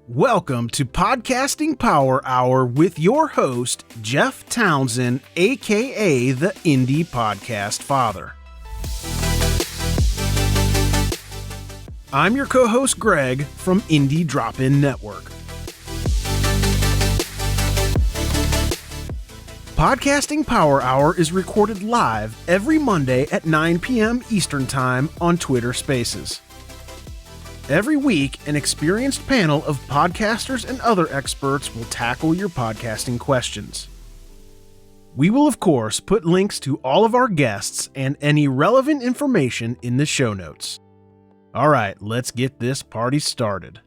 Welcome to Podcasting Power Hour with your host, Jeff Townsend, aka the Indie Podcast Father. I'm your co-host, Greg, from Indie Drop-In Network. Podcasting Power Hour is recorded live every Monday at 9 p.m. Eastern Time on Twitter Spaces. Every week, an experienced panel of podcasters and other experts will tackle your podcasting questions. We will, of course, put links to all of our guests and any relevant information in the show notes. All right, let's get this party started.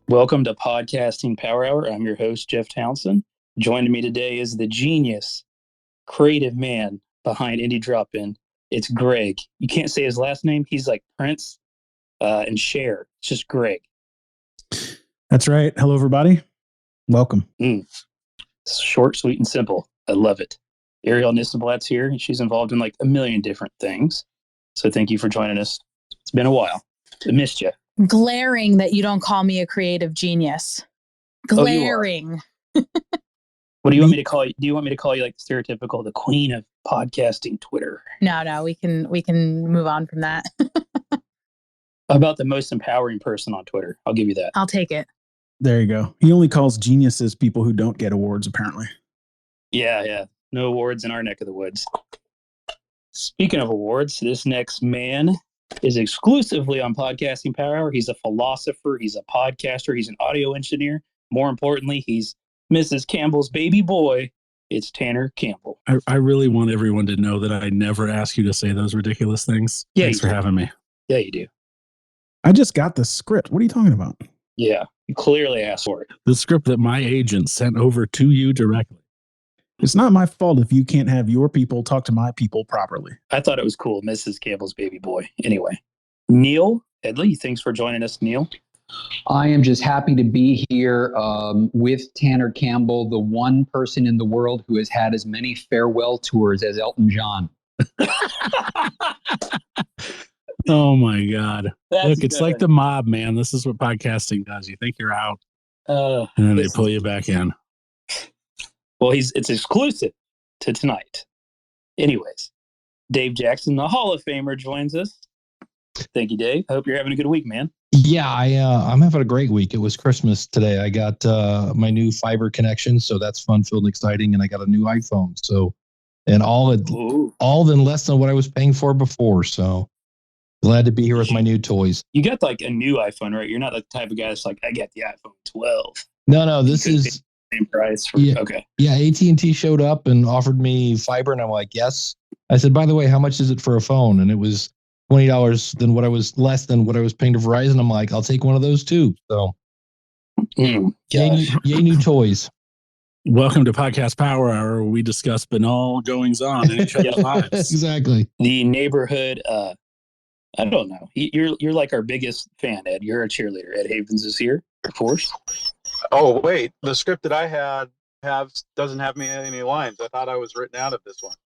Welcome to Podcasting Power Hour. I'm your host, Jeff Townsend. Joining me today is the genius, creative man behind Indie Drop-In. It's Greg. You can't say his last name. He's like Prince and Cher. It's just Greg. That's right. Hello, everybody. Welcome. Short, sweet, and simple. I love it. Ariel Nissenblatt's here, and she's involved in like a million different things. So thank you for joining us. It's been a while. I missed you. Glaring that you don't call me a creative genius. Glaring. What do you want me to call you? Do you want me to call you like stereotypical, the queen of podcasting Twitter? No, we can move on from that. How about the most empowering person on Twitter? I'll give you that. I'll take it. There you go. He only calls geniuses people who don't get awards, apparently. Yeah. No awards in our neck of the woods. Speaking of awards, this next man is exclusively on Podcasting Power Hour. He's a philosopher. He's a podcaster. He's an audio engineer. More importantly, he's Mrs. Campbell's baby boy. It's Tanner Campbell. I really want everyone to know that I never ask you to say those ridiculous things. Yeah, Thanks for having me. Yeah, you do. I just got the script. What are you talking about? Yeah, you clearly asked for it. The script that my agent sent over to you directly. It's not my fault if you can't have your people talk to my people properly. I thought it was cool, Mrs. Campbell's baby boy. Anyway, Neil Edley, thanks for joining us, Neil. I am just happy to be here with Tanner Campbell, the one person in the world who has had as many farewell tours as Elton John. Oh my God. That's Look, it's good. like the mob, man. This is what podcasting does. You think you're out, and then they pull you back in. Well, it's exclusive to tonight. Anyways, Dave Jackson, the Hall of Famer, joins us. Thank you, Dave. I hope you're having a good week, man. Yeah, I'm having a great week. It was Christmas today. I got my new fiber connection, so that's fun, filled, and exciting. And I got a new iPhone, so and all in less than what I was paying for before. So glad to be here with my new toys. You got like a new iPhone, right? You're not the type of guy that's like, I got the iPhone 12. No, this is same price. Okay. Yeah, AT&T showed up and offered me fiber, and I'm like, yes. I said, by the way, how much is it for a phone? And it was $20 less than what I was paying to Verizon. I'm like, I'll take one of those too. So, yay new toys. Welcome to Podcast Power Hour, where we discuss banal goings on in each other's lives. Exactly. The neighborhood. I don't know. You're like our biggest fan, Ed. You're a cheerleader. Ed Havens is here, of course. Oh wait, the script that I doesn't have me any lines. I thought I was written out of this one.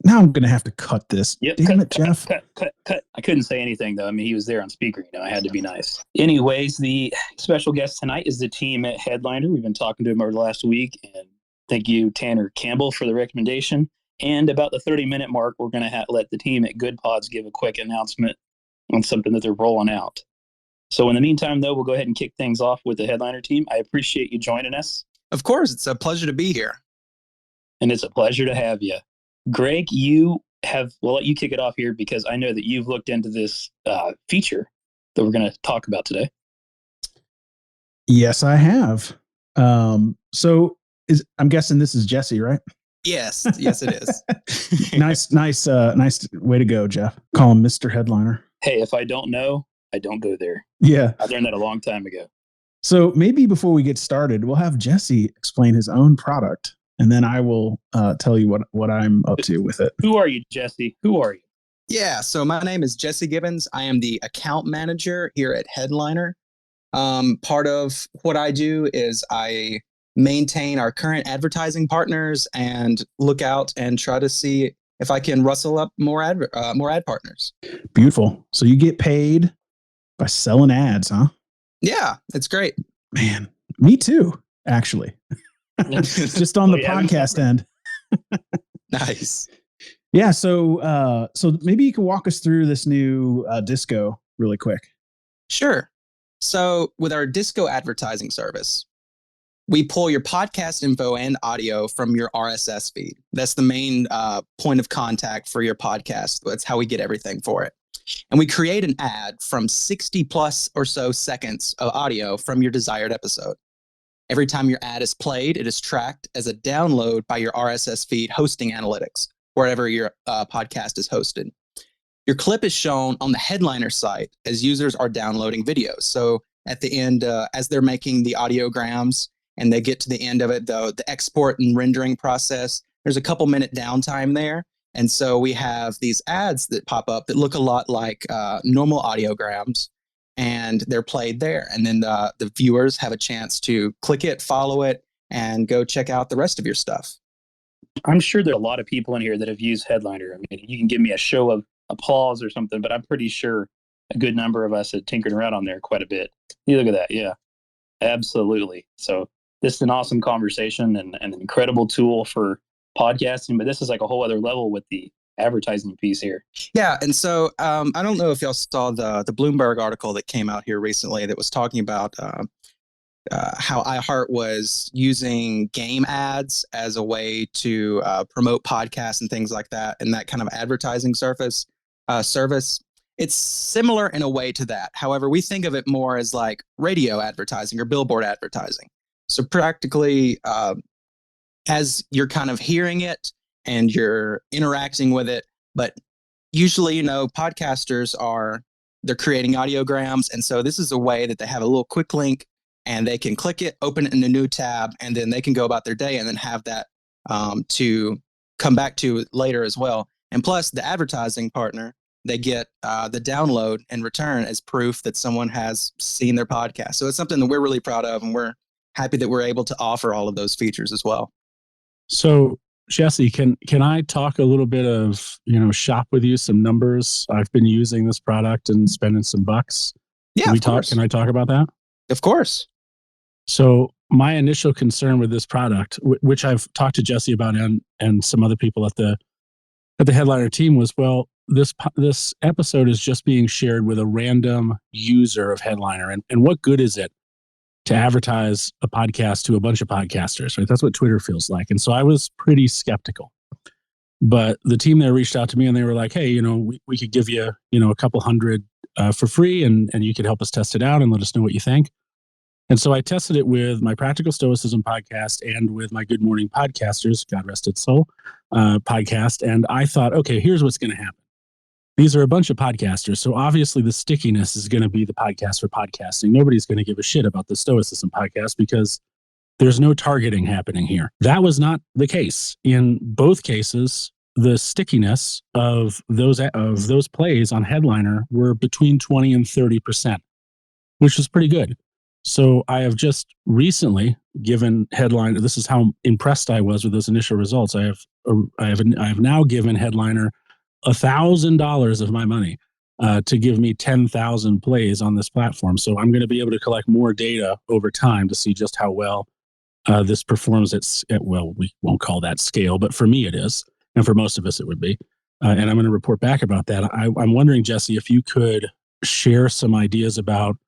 Now I'm going to have to cut this. Yep, Damn it, Jeff. Cut. I couldn't say anything, though. I mean, he was there on speaker. I had to be nice. Anyways, the special guest tonight is the team at Headliner. We've been talking to him over the last week. And thank you, Tanner Campbell, for the recommendation. And about the 30-minute mark, we're going to let the team at Goodpods give a quick announcement on something that they're rolling out. So in the meantime, though, we'll go ahead and kick things off with the Headliner team. I appreciate you joining us. Of course, it's a pleasure to be here. And it's a pleasure to have you. Greg, we'll let you kick it off here because I know that you've looked into this feature that we're going to talk about today. Yes, I have. So I'm guessing this is Jessie, right? Yes, it is. Nice way to go, Jeff. Call him Mr. Headliner. Hey, if I don't know, I don't go there. Yeah. I learned that a long time ago. So maybe before we get started, we'll have Jesse explain his own product, and then I will tell you what I'm up to with it. Who are you, Jesse? Who are you? Yeah, so my name is Jesse Gibbons. I am the account manager here at Headliner. Part of what I do is I maintain our current advertising partners and look out and try to see if I can rustle up more ad partners. Beautiful. So you get paid by selling ads, huh? Yeah, it's great. Man, Me too, actually. Just on the podcast end. Nice. Yeah. So maybe you can walk us through this new disco really quick. Sure. So with our disco advertising service, we pull your podcast info and audio from your RSS feed. That's the main point of contact for your podcast. That's how we get everything for it. And we create an ad from 60 plus or so seconds of audio from your desired episode. Every time your ad is played, it is tracked as a download by your RSS feed hosting analytics, wherever your podcast is hosted. Your clip is shown on the Headliner site as users are downloading videos. So at the end, as they're making the audiograms and they get to the end of it, though, the export and rendering process, there's a couple minute downtime there. And so we have these ads that pop up that look a lot like normal audiograms, and they're played there. And then the viewers have a chance to click it, follow it, and go check out the rest of your stuff. I'm sure there are a lot of people in here that have used Headliner. I mean, you can give me a show of applause or something, but I'm pretty sure a good number of us have tinkered around on there quite a bit. You look at that. Yeah, absolutely. So this is an awesome conversation and an incredible tool for podcasting, but this is like a whole other level with the advertising piece here. Yeah. And so I don't know if y'all saw the Bloomberg article that came out here recently that was talking about how iHeart was using game ads as a way to promote podcasts and things like that, and that kind of advertising service. It's similar in a way to that. However, we think of it more as like radio advertising or billboard advertising. So practically, as you're kind of hearing it and you're interacting with it, but usually, podcasters they're creating audiograms. And so this is a way that they have a little quick link and they can click it, open it in a new tab, and then they can go about their day and then have that to come back to later as well. And plus the advertising partner, they get the download in return as proof that someone has seen their podcast. So it's something that we're really proud of, and we're happy that we're able to offer all of those features as well. So Jesse, can I talk a little bit of, shop with you some numbers? I've been using this product and spending some bucks. Yeah, Can I talk about that? Of course. So my initial concern with this product, which I've talked to Jesse about and some other people at the Headliner team, was, well, this episode is just being shared with a random user of Headliner. And what good is it to advertise a podcast to a bunch of podcasters, right? That's what Twitter feels like. And so I was pretty skeptical. But the team there reached out to me and they were like, hey, we could give you, a couple hundred for free and you could help us test it out and let us know what you think. And so I tested it with my Practical Stoicism podcast and with my Good Morning Podcasters, God rest its soul, podcast. And I thought, okay, here's what's going to happen. These are a bunch of podcasters. So obviously the stickiness is going to be the podcast for podcasting. Nobody's going to give a shit about the Stoicism podcast because there's no targeting happening here. That was not the case. In both cases, the stickiness of those plays on Headliner were between 20 and 30%, which was pretty good. So I have just recently given Headliner, this is how impressed I was with those initial results. I have now given Headliner $1,000 of my money to give me 10,000 plays on this platform. So I'm going to be able to collect more data over time to see just how well this performs at, well, we won't call that scale, but for me it is. And for most of us it would be. And I'm going to report back about that. I'm wondering, Jesse, if you could share some ideas about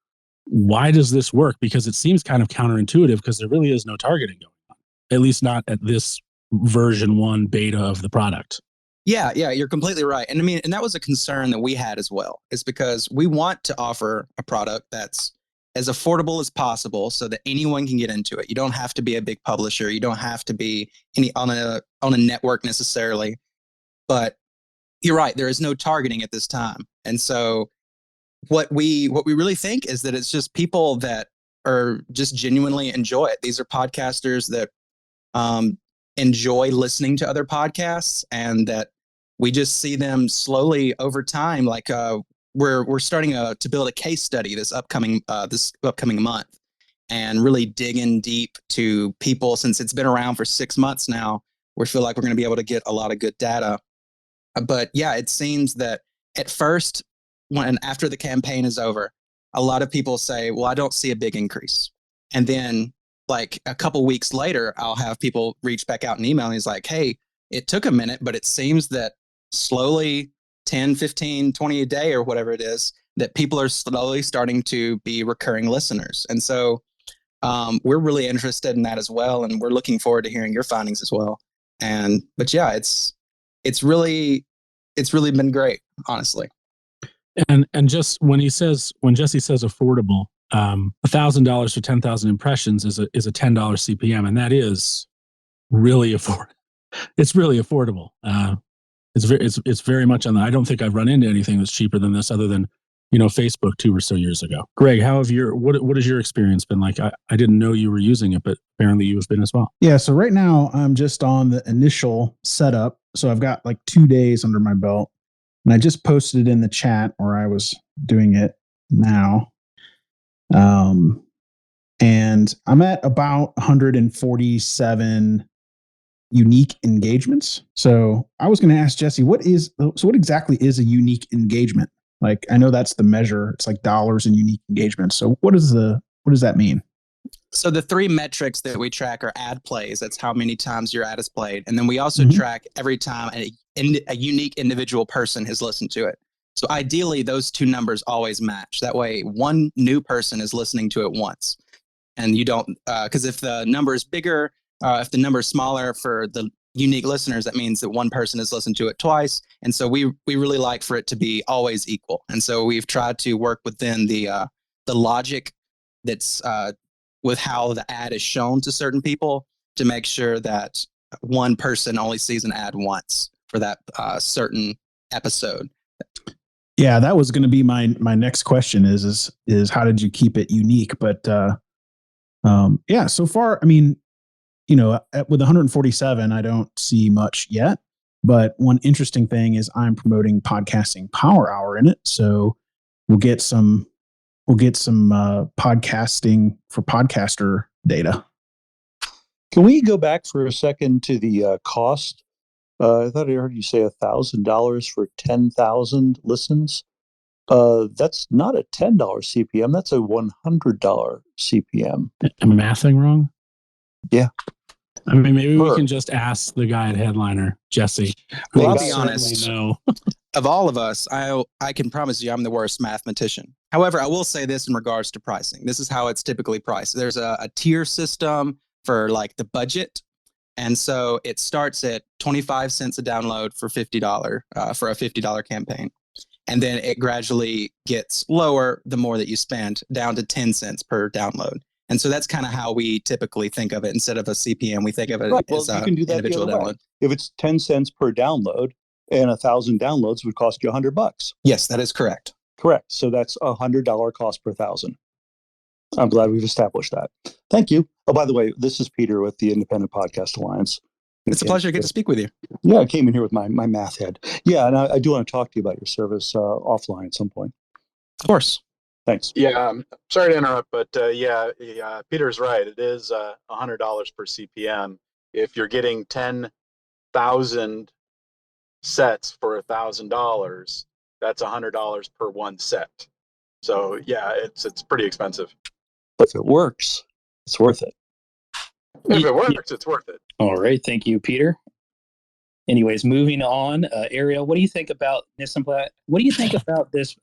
why does this work? Because it seems kind of counterintuitive because there really is no targeting going on, at least not at this version 1 beta of the product. Yeah, you're completely right. And and that was a concern that we had as well, is because we want to offer a product that's as affordable as possible so that anyone can get into it. You don't have to be a big publisher. You don't have to be on a network necessarily. But you're right, there is no targeting at this time. And so what we really think is that it's just people that are just genuinely enjoy it. These are podcasters that enjoy listening to other podcasts, and that we just see them slowly over time. Like we're starting to build a case study this upcoming month, and really dig in deep to people. Since it's been around for 6 months now, we feel like we're going to be able to get a lot of good data. But yeah, it seems that at first, after the campaign is over, a lot of people say, well, I don't see a big increase. And then like a couple weeks later, I'll have people reach back out and email. And he's like, hey, it took a minute, but it seems that slowly 10, 15, 20 a day or whatever it is, that people are slowly starting to be recurring listeners. And so we're really interested in that as well. And we're looking forward to hearing your findings as well. But yeah, it's really been great, honestly. And just when Jesse says affordable, $1,000 for 10,000 impressions is a $10 CPM, and that is really affordable. It's really affordable. It's very much on the. I don't think I've run into anything that's cheaper than this, other than Facebook 2 or so years ago. Greg, what has your experience been like? I didn't know you were using it, but apparently you have been as well. Yeah. So right now I'm just on the initial setup. So I've got like 2 days under my belt, and I just posted it in the chat, or I was doing it now. And I'm at about 147 unique engagements. So I was going to ask Jesse, what exactly is a unique engagement? Like, I know that's the measure. It's like dollars in unique engagements. So what does that mean? So the 3 metrics that we track are ad plays. That's how many times your ad is played. And then we also track every time a unique individual person has listened to it. So ideally, those 2 numbers always match. That way, one new person is listening to it once. And you don't, because if the number is bigger, if the number is smaller for the unique listeners, that means that one person has listened to it twice. And so we really like for it to be always equal. And so we've tried to work within the logic that's with how the ad is shown to certain people to make sure that one person only sees an ad once for that certain episode. Yeah, that was going to be my next question is how did you keep it unique? But yeah, so far, I mean, with 147, I don't see much yet. But one interesting thing is I'm promoting Podcasting Power Hour in it, so we'll get some podcasting for podcaster data. Can we go back for a second to the cost? I thought I heard you say $1,000 for 10,000 listens. That's not a $10 CPM. That's a $100 CPM. Am I mathing wrong? Yeah. I mean, maybe we can just ask the guy at Headliner, Jesse. Well, I'll be honest. Of all of us, I can promise you I'm the worst mathematician. However, I will say this in regards to pricing. This is how it's typically priced. There's a tier system for like the budget. And so it starts at 25 cents a download for $50 for a $50 campaign. And then it gradually gets lower the more that you spend, down to 10 cents per download. And so that's kind of how we typically think of it. Instead of a CPM, we think of it as you can do that individual download. If it's 10 cents per download and 1,000 downloads would cost you $100. Yes, that is correct. Correct. So that's $100 cost per 1,000. I'm glad we've established that. Thank you. Oh, by the way, this is Peter with the Independent Podcast Alliance. It's a pleasure to get to speak with you. Yeah, I came in here with my math head. Yeah, and I do want to talk to you about your service offline at some point. Of course. Thanks. Yeah, sorry to interrupt, but yeah, Peter's right. It is $100 per CPM. If you're getting 10,000 sets for $1,000, that's $100 per one set. So yeah, it's pretty expensive. But if it works, it's worth it. If it works, it's worth it. All right. Thank you, Peter. Anyways, moving on. Ariel, what do you think about Nissenblatt? What do you think about this,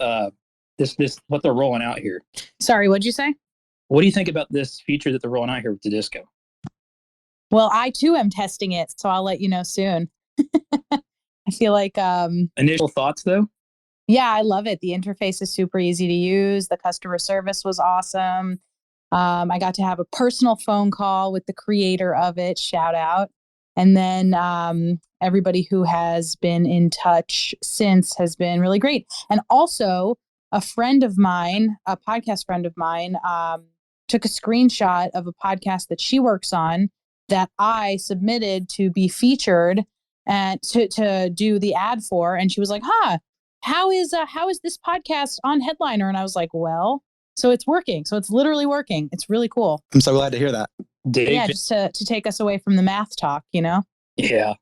what they're rolling out here? Sorry, what'd you say? What do you think about this feature that they're rolling out here with the disco? Well, I too am testing it, so I'll let you know soon. I feel like... Initial thoughts, though? Yeah, I love it. The interface is super easy to use. The customer service was awesome. I got to have a personal phone call with the creator of it, shout out. And then everybody who has been in touch since has been really great. And also a friend of mine, a podcast friend of mine, took a screenshot of a podcast that she works on that I submitted to be featured and to do the ad for. And she was like, how is this podcast on Headliner? And I was like, well, so it's working. So it's literally working. It's really cool. I'm so glad to hear that. Dave, yeah, just to take us away from the math talk, Yeah.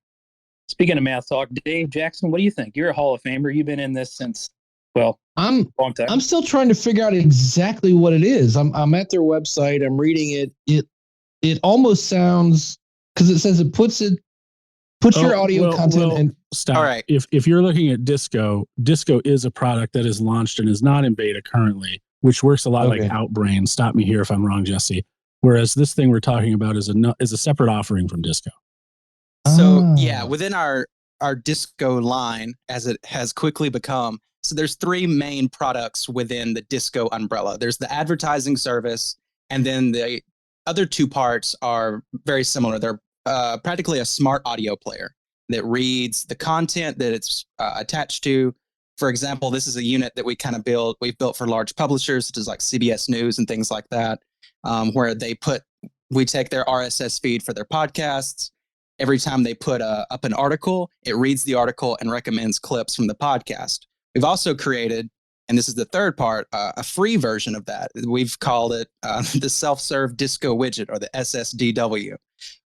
Speaking of math talk, Dave Jackson, what do you think? You're a Hall of Famer. You've been in this since, a long time. I'm still trying to figure out exactly what it is. I'm at their website. I'm reading it. it almost sounds, because it says it puts your audio content in. Stop. All right. If you're looking at Disco is a product that is launched and is not in beta currently, which works a lot like Outbrain. Stop me here if I'm wrong, Jesse. Whereas this thing we're talking about is a separate offering from Disco. So yeah, within our Disco line, as it has quickly become, so there's three main products within the Disco umbrella. There's the advertising service, and then the other two parts are very similar. They're practically a smart audio player that reads the content that it's attached to. For example, this is a unit that we've built for large publishers, such as like CBS News and things like that, where we take their RSS feed for their podcasts. Every time they put up an article, it reads the article and recommends clips from the podcast. We've also created, and this is the third part, a free version of that. We've called it the self-serve Disco widget, or the SSDW.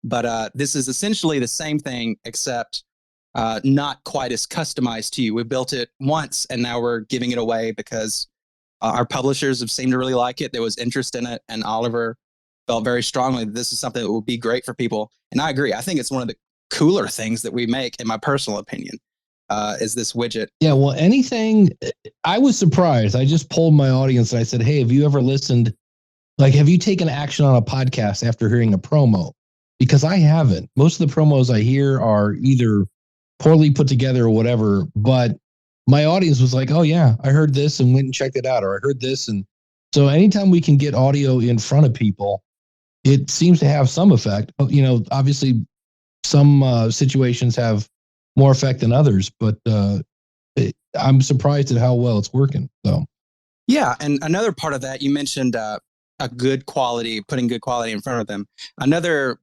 But this is essentially the same thing, except not quite as customized to you. We built it once, and now we're giving it away because our publishers have seemed to really like it. There was interest in it, and Oliver felt very strongly that this is something that would be great for people. And I agree. I think it's one of the cooler things that we make, in my personal opinion, is this widget. Yeah, well, I was surprised. I just polled my audience and I said, hey, have you ever listened? Like, have you taken action on a podcast after hearing a promo? Because I haven't. Most of the promos I hear are either poorly put together or whatever, but my audience was like, oh yeah, I heard this and went and checked it out, or I heard this. And so anytime we can get audio in front of people, it seems to have some effect. You know, obviously some situations have more effect than others, but I'm surprised at how well it's working. So, yeah. And another part of that, you mentioned putting good quality in front of them. Another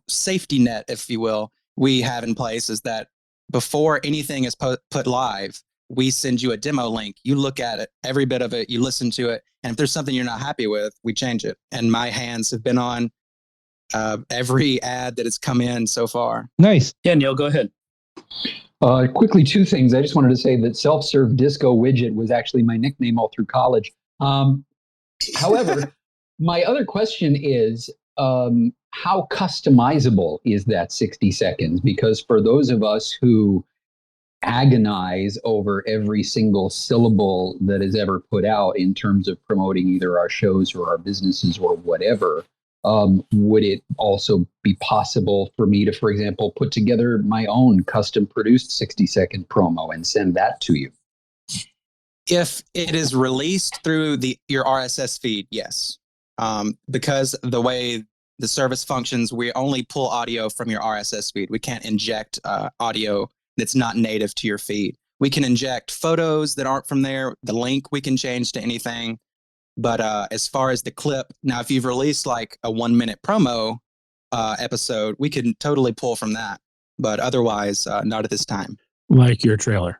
safety net, if you will, we have in place is that before anything is put live, we send you a demo link. You look at it, every bit of it, you listen to it. And if there's something you're not happy with, we change it. And my hands have been on every ad that has come in so far. Nice. Yeah, Neil, go ahead. Quickly, two things. I just wanted to say that self-serve Disco widget was actually my nickname all through college. However, my other question is, how customizable is that 60 seconds? Because for those of us who agonize over every single syllable that is ever put out in terms of promoting either our shows or our businesses or whatever, would it also be possible for me to, for example, put together my own custom produced 60-second promo and send that to you? If it is released through your RSS feed, yes. Because the way the service functions, we only pull audio from your RSS feed. We can't inject audio that's not native to your feed. We can inject photos that aren't from there. The link we can change to anything. But as far as the clip, now if you've released like a 1-minute promo episode, we can totally pull from that. But otherwise, not at this time. Like your trailer.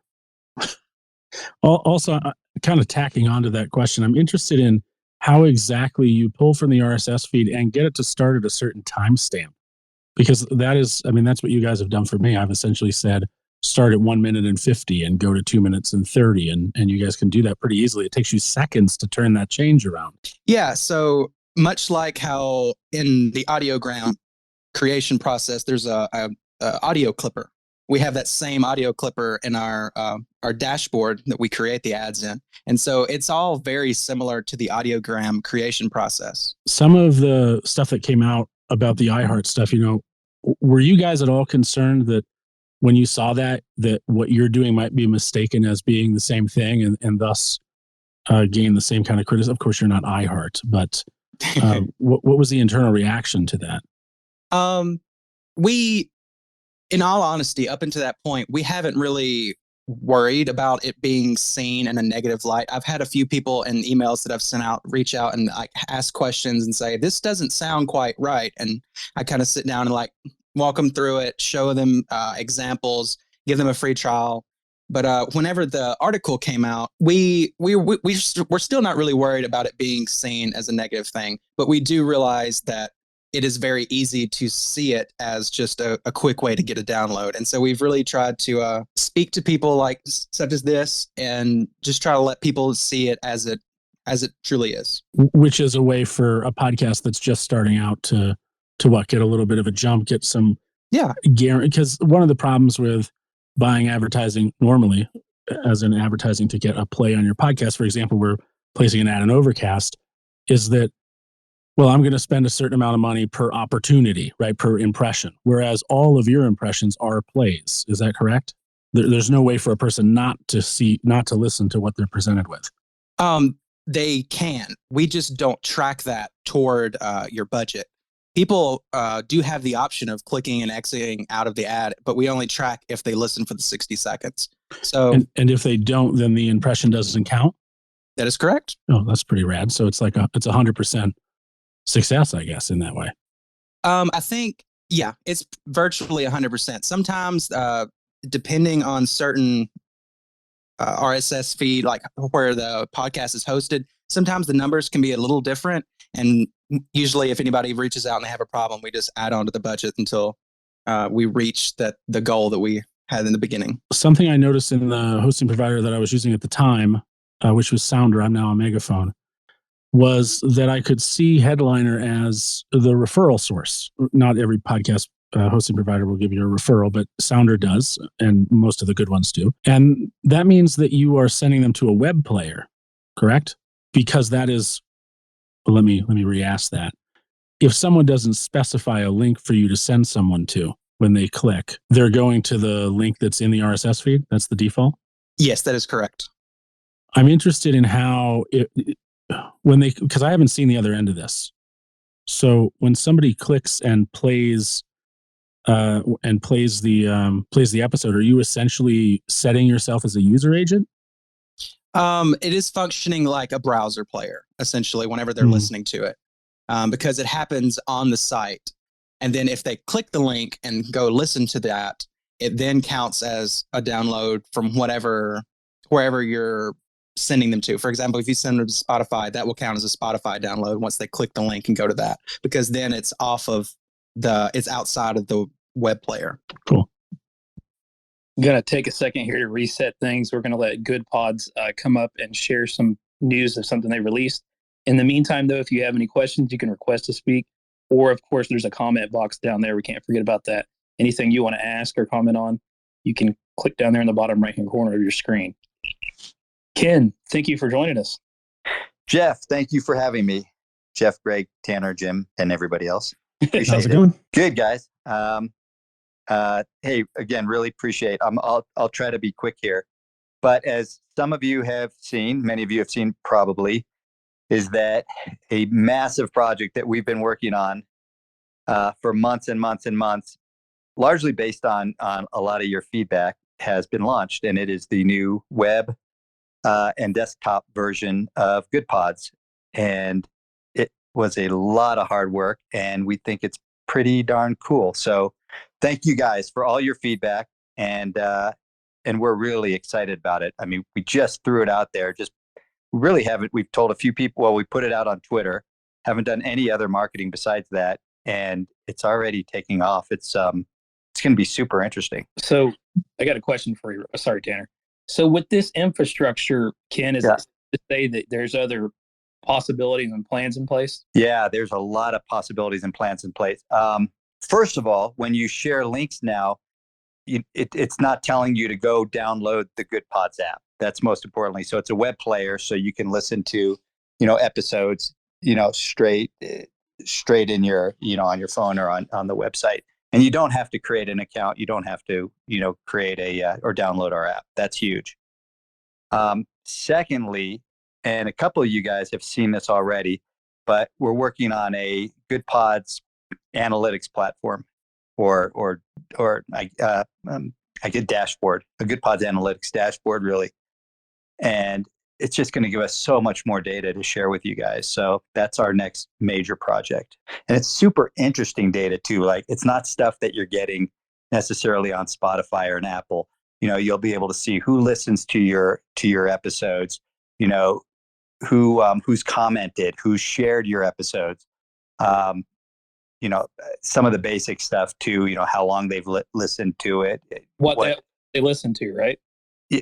Also, kind of tacking onto that question, I'm interested in how exactly you pull from the RSS feed and get it to start at a certain timestamp. Because that's what you guys have done for me. I've essentially said, start at 1 minute and 50 and go to 2 minutes and 30. And you guys can do that pretty easily. It takes you seconds to turn that change around. Yeah. So much like how in the audiogram creation process, there's a audio clipper. We have that same audio clipper in our dashboard that we create the ads in. And so it's all very similar to the audiogram creation process. Some of the stuff that came out about the iHeart stuff, were you guys at all concerned that when you saw that what you're doing might be mistaken as being the same thing and thus gain the same kind of criticism? Of course, you're not iHeart, but what was the internal reaction to that? In all honesty, up until that point, we haven't really worried about it being seen in a negative light. I've had a few people in emails that I've sent out reach out and ask questions and say, this doesn't sound quite right. And I kind of sit down and walk them through it, show them examples, give them a free trial. But whenever the article came out, we're still not really worried about it being seen as a negative thing. But we do realize that it is very easy to see it as just a quick way to get a download. And so we've really tried to speak to people such as this and just try to let people see it as it truly is. Which is a way for a podcast that's just starting out to to get a little bit of a jump, get some guarantee. Because one of the problems with buying advertising normally, as in advertising to get a play on your podcast, for example, we're placing an ad in Overcast, is that, well, I'm going to spend a certain amount of money per opportunity, right? Per impression. Whereas all of your impressions are plays. Is that correct? There's no way for a person not to listen to what they're presented with. They can. We just don't track that toward your budget. People do have the option of clicking and exiting out of the ad, but we only track if they listen for the 60 seconds. So, and if they don't, then the impression doesn't count? That is correct. Oh, that's pretty rad. So it's like it's 100% success, I guess, in that way. I think, yeah, it's virtually 100%. Sometimes, depending on certain RSS feed, like where the podcast is hosted, sometimes the numbers can be a little different. And usually if anybody reaches out and they have a problem, we just add on to the budget until we reach the goal that we had in the beginning. Something I noticed in the hosting provider that I was using at the time, which was Sounder, I'm now on Megaphone, was that I could see Headliner as the referral source. Not every podcast hosting provider will give you a referral, but Sounder does, and most of the good ones do. And that means that you are sending them to a web player, correct? Because that is, well, let me re-ask that. If someone doesn't specify a link for you to send someone to when they click, they're going to the link that's in the RSS feed? That's the default? Yes, that is correct. I'm interested in how because I haven't seen the other end of this. So when somebody clicks and plays the episode, are you essentially setting yourself as a user agent? It is functioning like a browser player, essentially, whenever they're listening to it, because it happens on the site. And then if they click the link and go listen to that, it then counts as a download from wherever you're sending them to. For example, if you send them to Spotify, that will count as a Spotify download once they click the link and go to that, because then it's it's outside of the web player. Cool. I'm going to take a second here to reset things. We're going to let Goodpods come up and share some news of something they released. In the meantime, though, if you have any questions, you can request to speak. Or, of course, there's a comment box down there. We can't forget about that. Anything you want to ask or comment on, you can click down there in the bottom right-hand corner of your screen. Ken, thank you for joining us. Jeff, thank you for having me. Jeff, Greg, Tanner, Jim, and everybody else. How's it going? Good, guys. Hey, again, really appreciate. I'll try to be quick here, but as some of you have seen, many of you have seen probably, is that a massive project that we've been working on for months and months and months, largely based on a lot of your feedback, has been launched, and it is the new web and desktop version of Goodpods, and it was a lot of hard work, and we think it's pretty darn cool. So thank you guys for all your feedback, and we're really excited about it. I mean, we just threw it out there. We really haven't. We've told a few people. Well, we put it out on Twitter. Haven't done any other marketing besides that, and it's already taking off. It's going to be super interesting. So I got a question for you. Sorry, Tanner. So with this infrastructure, Ken, is it to say that there's other possibilities and plans in place? Yeah, there's a lot of possibilities and plans in place. First of all, when you share links now, it's not telling you to go download the Goodpods app. That's most importantly. So it's a web player, so you can listen to, episodes, straight in your, on your phone or on the website. And you don't have to create an account. You don't have to, create or download our app. That's huge. Secondly, and a couple of you guys have seen this already, but we're working on a Goodpods analytics platform, or I get dashboard, a Goodpods analytics dashboard, really. And it's just going to give us so much more data to share with you guys. So that's our next major project. And it's super interesting data too. Like, it's not stuff that you're getting necessarily on Spotify or an Apple. You'll be able to see who listens to your episodes, who's commented, who's shared your episodes. Some of the basic stuff too, how long they've listened to it. What they listen to, right?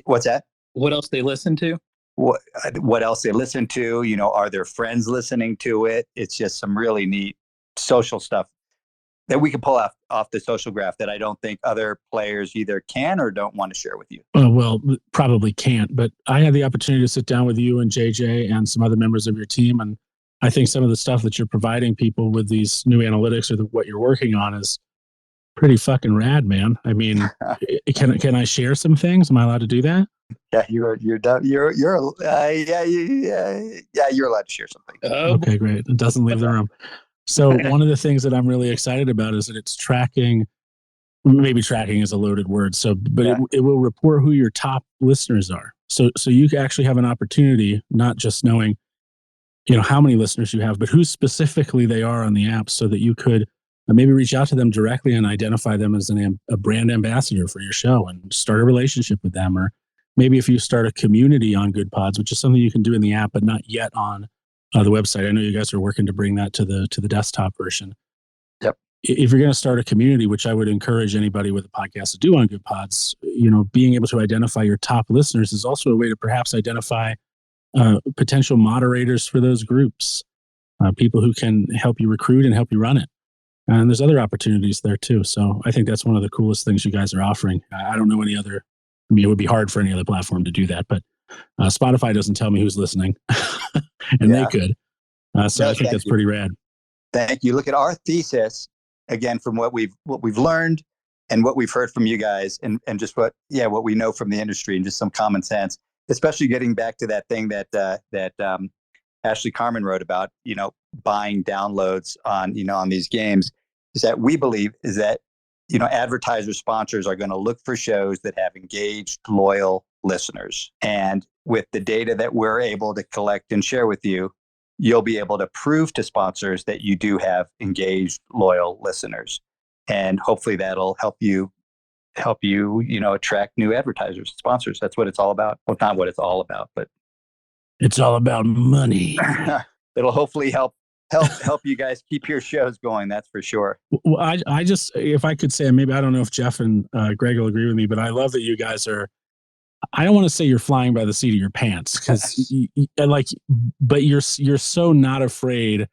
What's that? What else they listen to? What else they listen to, are their friends listening to it? It's just some really neat social stuff. that we can pull off the social graph that I don't think other players either can or don't want to share with you? Well, probably can't, but I had the opportunity to sit down with you and JJ and some other members of your team. And I think some of the stuff that you're providing people with these new analytics or what you're working on is pretty fucking rad, man. I mean, can I share some things? Am I allowed to do that? Yeah, you're done. You're yeah, you're allowed to share something. Okay, great. It doesn't leave the room. So one of the things that I'm really excited about is that it's tracking. Maybe tracking is a loaded word. So, but it will report who your top listeners are. So you actually have an opportunity, not just knowing, how many listeners you have, but who specifically they are on the app, so that you could maybe reach out to them directly and identify them as a brand ambassador for your show and start a relationship with them. Or maybe if you start a community on Goodpods, which is something you can do in the app, but not yet on the website. I know you guys are working to bring that to the desktop version. Yep. If you're going to start a community, which I would encourage anybody with a podcast to do on Goodpods, being able to identify your top listeners is also a way to perhaps identify potential moderators for those groups, people who can help you recruit and help you run it. And there's other opportunities there too. So I think that's one of the coolest things you guys are offering. I don't know any other. I mean, it would be hard for any other platform to do that, but Spotify doesn't tell me who's listening, and they could. So I think that's pretty rad. Thank you. Look at our thesis again from what we've learned and what we've heard from you guys, and just what we know from the industry, and just some common sense. Especially getting back to that thing that Ashley Carmen wrote about, buying downloads on these games, is that we believe is that advertiser sponsors are going to look for shows that have engaged, loyal listeners. And with the data that we're able to collect and share with you, you'll be able to prove to sponsors that you do have engaged, loyal listeners. And hopefully that'll help you, attract new advertisers, sponsors. That's what it's all about. Well, not what it's all about, but it's all about money. It'll hopefully help you guys keep your shows going. That's for sure. Well, I just, if I could say, maybe I don't know if Jeff and Greg will agree with me, but I love that you guys are. I don't want to say you're flying by the seat of your pants, because but you're so not afraid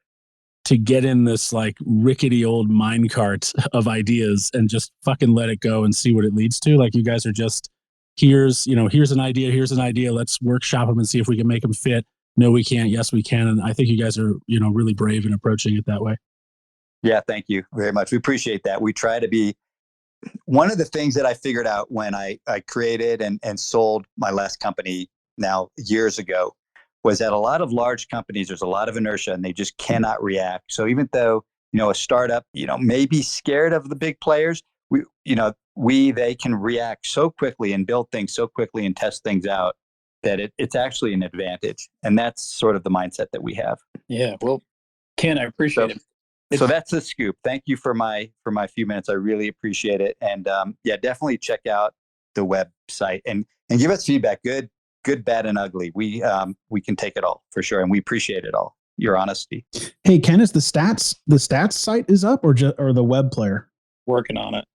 to get in this like rickety old minecart of ideas and just fucking let it go and see what it leads to. Like, you guys are just, here's an idea. Let's workshop them and see if we can make them fit. No, we can't. Yes, we can. And I think you guys are, really brave in approaching it that way. Yeah, thank you very much. We appreciate that. We try to be. One of the things that I figured out when I created and sold my last company now years ago was that a lot of large companies, there's a lot of inertia and they just cannot react. So even though, a startup, may be scared of the big players, they can react so quickly and build things so quickly and test things out that it's actually an advantage. And that's sort of the mindset that we have. Yeah. Well, Ken, I appreciate it. So that's the scoop. Thank you for my few minutes. I really appreciate it. And definitely check out the website and give us feedback. Good, bad, and ugly. We can take it all for sure, and we appreciate it all. Your honesty. Hey, Ken, is the stats site is up or the web player? Working on it.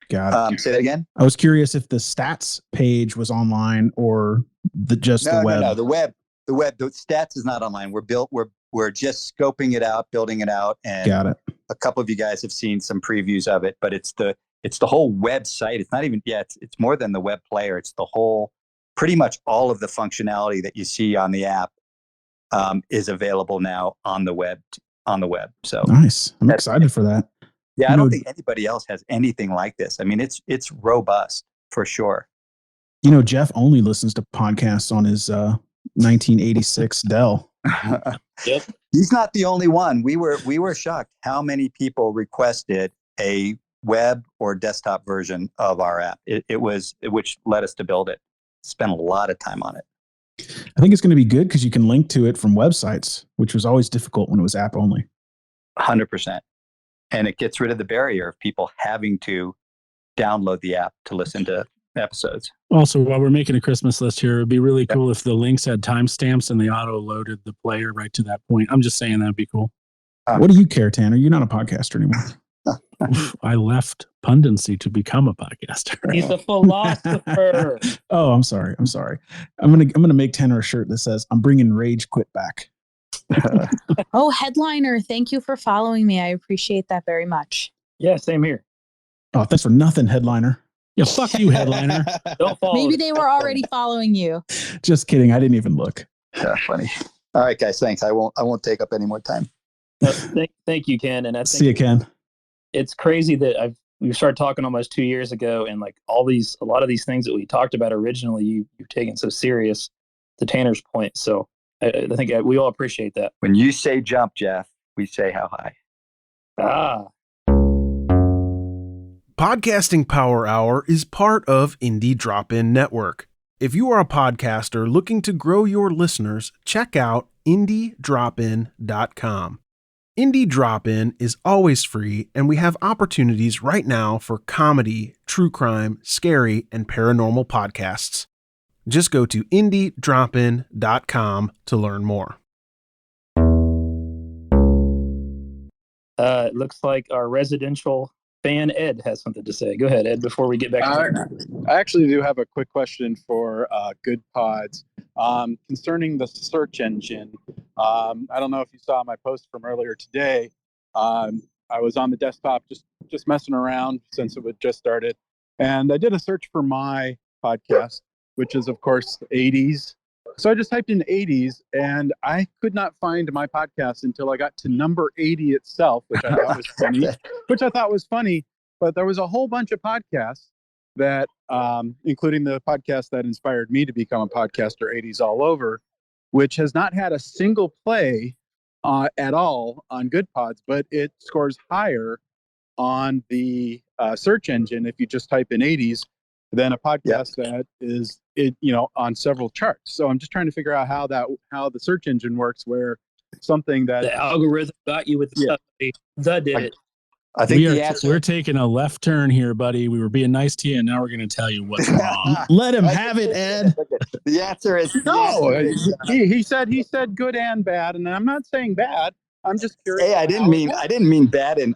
Got it. Say that again. I was curious if the stats page was online or the web. No, the web. The stats is not online. We're just scoping it out, building it out, and got it. A couple of you guys have seen some previews of it, but it's the whole website. It's not even it's more than the web player. It's the whole, pretty much all of the functionality that you see on the app is available now on the web. So nice. I'm excited for that. Yeah, I don't think anybody else has anything like this. I mean, it's robust for sure. Jeff only listens to podcasts on his 1986 Dell. Yep. He's not the only one. We were shocked how many people requested a web or desktop version of our app. Which led us to build it. Spent a lot of time on it. I think it's going to be good because you can link to it from websites, which was always difficult when it was app only. 100%. And it gets rid of the barrier of people having to download the app to listen to episodes. Also, while we're making a Christmas list here, it'd be really cool if the links had timestamps and they auto-loaded the player right to that point. I'm just saying that'd be cool. What do you care, Tanner? You're not a podcaster anymore. I left pundency to become a podcaster. He's a philosopher. Oh, I'm sorry. I'm gonna make Tanner a shirt that says, "I'm bringing Rage Quit back." Oh, Headliner, thank you for following me. I appreciate that very much. Yeah, same here. Oh, thanks for nothing, Headliner. Yeah, fuck you, Headliner. Don't follow. Maybe they were already following you. Just kidding. I didn't even look. Yeah, funny. All right, guys. Thanks. I won't take up any more time. Thank you, Ken. And I think See you, Ken. it's crazy that we started talking almost 2 years ago, and like a lot of these things that we talked about originally, you've taken so serious. To Tanner's point, so I think we all appreciate that. When you say jump, Jeff, we say how high. Podcasting Power Hour is part of Indie Drop-In Network. If you are a podcaster looking to grow your listeners, check out IndieDropIn.com. Indie Drop-In is always free, and we have opportunities right now for comedy, true crime, scary, and paranormal podcasts. Just go to IndieDropIn.com to learn more. It looks like our residential fan Ed has something to say. Go ahead, Ed, before we get back to I actually do have a quick question for Goodpods concerning the search engine. I don't know if you saw my post from earlier today. I was on the desktop just messing around since it had just started, and I did a search for my podcast, which is, of course, 80s. So I just typed in 80s, and I could not find my podcast until I got to number 80 itself, which I thought was funny. But there was a whole bunch of podcasts that, including the podcast that inspired me to become a podcaster, 80s All Over, which has not had a single play at all on Goodpods, but it scores higher on the search engine if you just type in 80s than a podcast that is on several charts. So I'm just trying to figure out how the search engine works, where something that the algorithm got you with the stuff did it. I think we're taking a left turn here, buddy. We were being nice to you, and now we're going to tell you what's wrong. Let him have it, Ed. The answer is no. He said good and bad, and I'm not saying bad. I'm just curious. Hey, I didn't mean bad in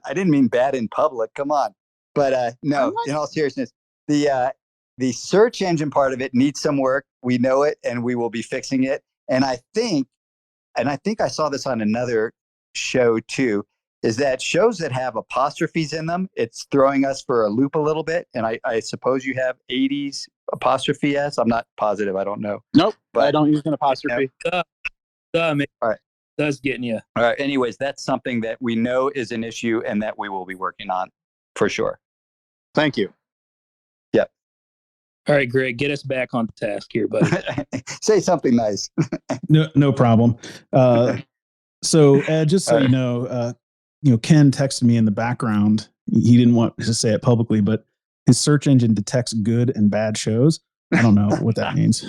public. Come on, but no. In all seriousness, the search engine part of it needs some work. We know it, and we will be fixing it. And I think I saw this on another show too, is that shows that have apostrophes in them, it's throwing us for a loop a little bit. And I suppose you have 80s apostrophe S. I'm not positive. I don't know. Nope. But I don't use an apostrophe. All right. That's getting you. All right. Anyways, that's something that we know is an issue and that we will be working on for sure. Thank you. Yep. All right, Greg, get us back on task here, buddy. Say something nice. No problem. So Ed, just so you know, Ken texted me in the background. He didn't want to say it publicly, but his search engine detects good and bad shows. I don't know what that means.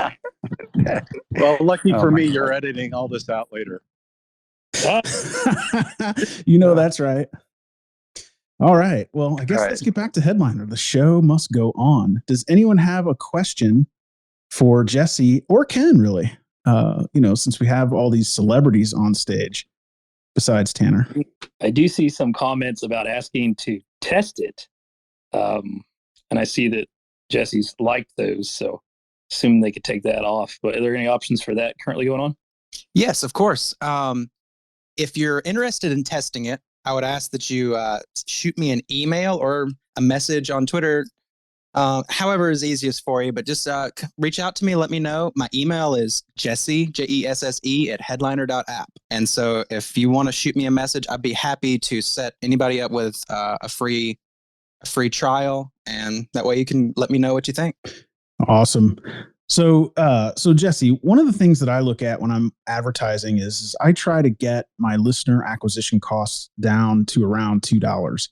Well, lucky for me, you're editing all this out later. That's right. All right. Well, I guess let's get back to Headliner. The show must go on. Does anyone have a question for Jesse or Ken, really? Since we have all these celebrities on stage besides Tanner. I do see some comments about asking to test it. And I see that Jesse's liked those, so assume they could take that off. But are there any options for that currently going on? Yes, of course. If you're interested in testing it, I would ask that you shoot me an email or a message on Twitter, however is easiest for you. But just reach out to me, let me know. My email is Jesse, Jesse, @headliner.app. And so if you want to shoot me a message, I'd be happy to set anybody up with a free trial. And that way you can let me know what you think. Awesome. So Jesse, one of the things that I look at when I'm advertising is I try to get my listener acquisition costs down to around $2.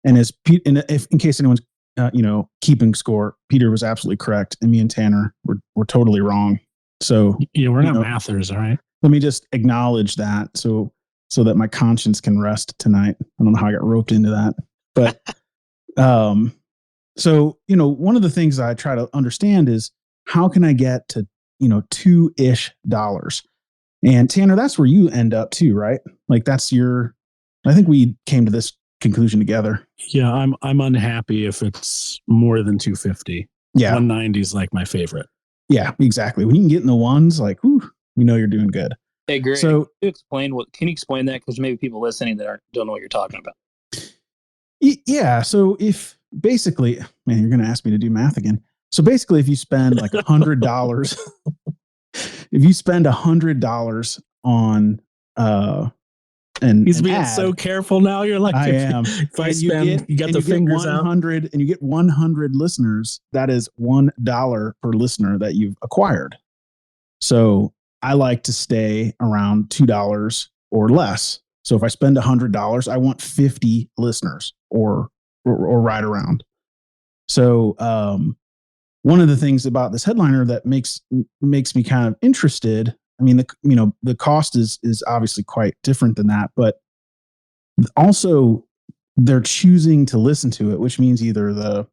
And in case anyone's keeping score, Peter was absolutely correct, and me and Tanner were totally wrong. So we're not mathers, all right. Let me just acknowledge that so that my conscience can rest tonight. I don't know how I got roped into that, but so one of the things I try to understand is, how can I get to, $2-ish? And Tanner, that's where you end up too, right? Like I think we came to this conclusion together. Yeah, I'm unhappy if it's more than 250. Yeah. 190 is like my favorite. Yeah, exactly. When you can get in the ones, like, you're doing good. Hey, Greg, So can you explain that? Because maybe people listening that don't know what you're talking about. yeah. So if basically, man, you're going to ask me to do math again. So basically, if you spend like $100, if you spend $100 on and he's being so careful now. You're like, I am. If I spend, you got the fingers out. 100, and you get 100 listeners. That is $1 per listener that you've acquired. So I like to stay around $2 or less. So if I spend $100, I want 50 listeners or right around. So one of the things about this headliner that makes me kind of interested. I mean, the cost is obviously quite different than that, but also they're choosing to listen to it, which means either the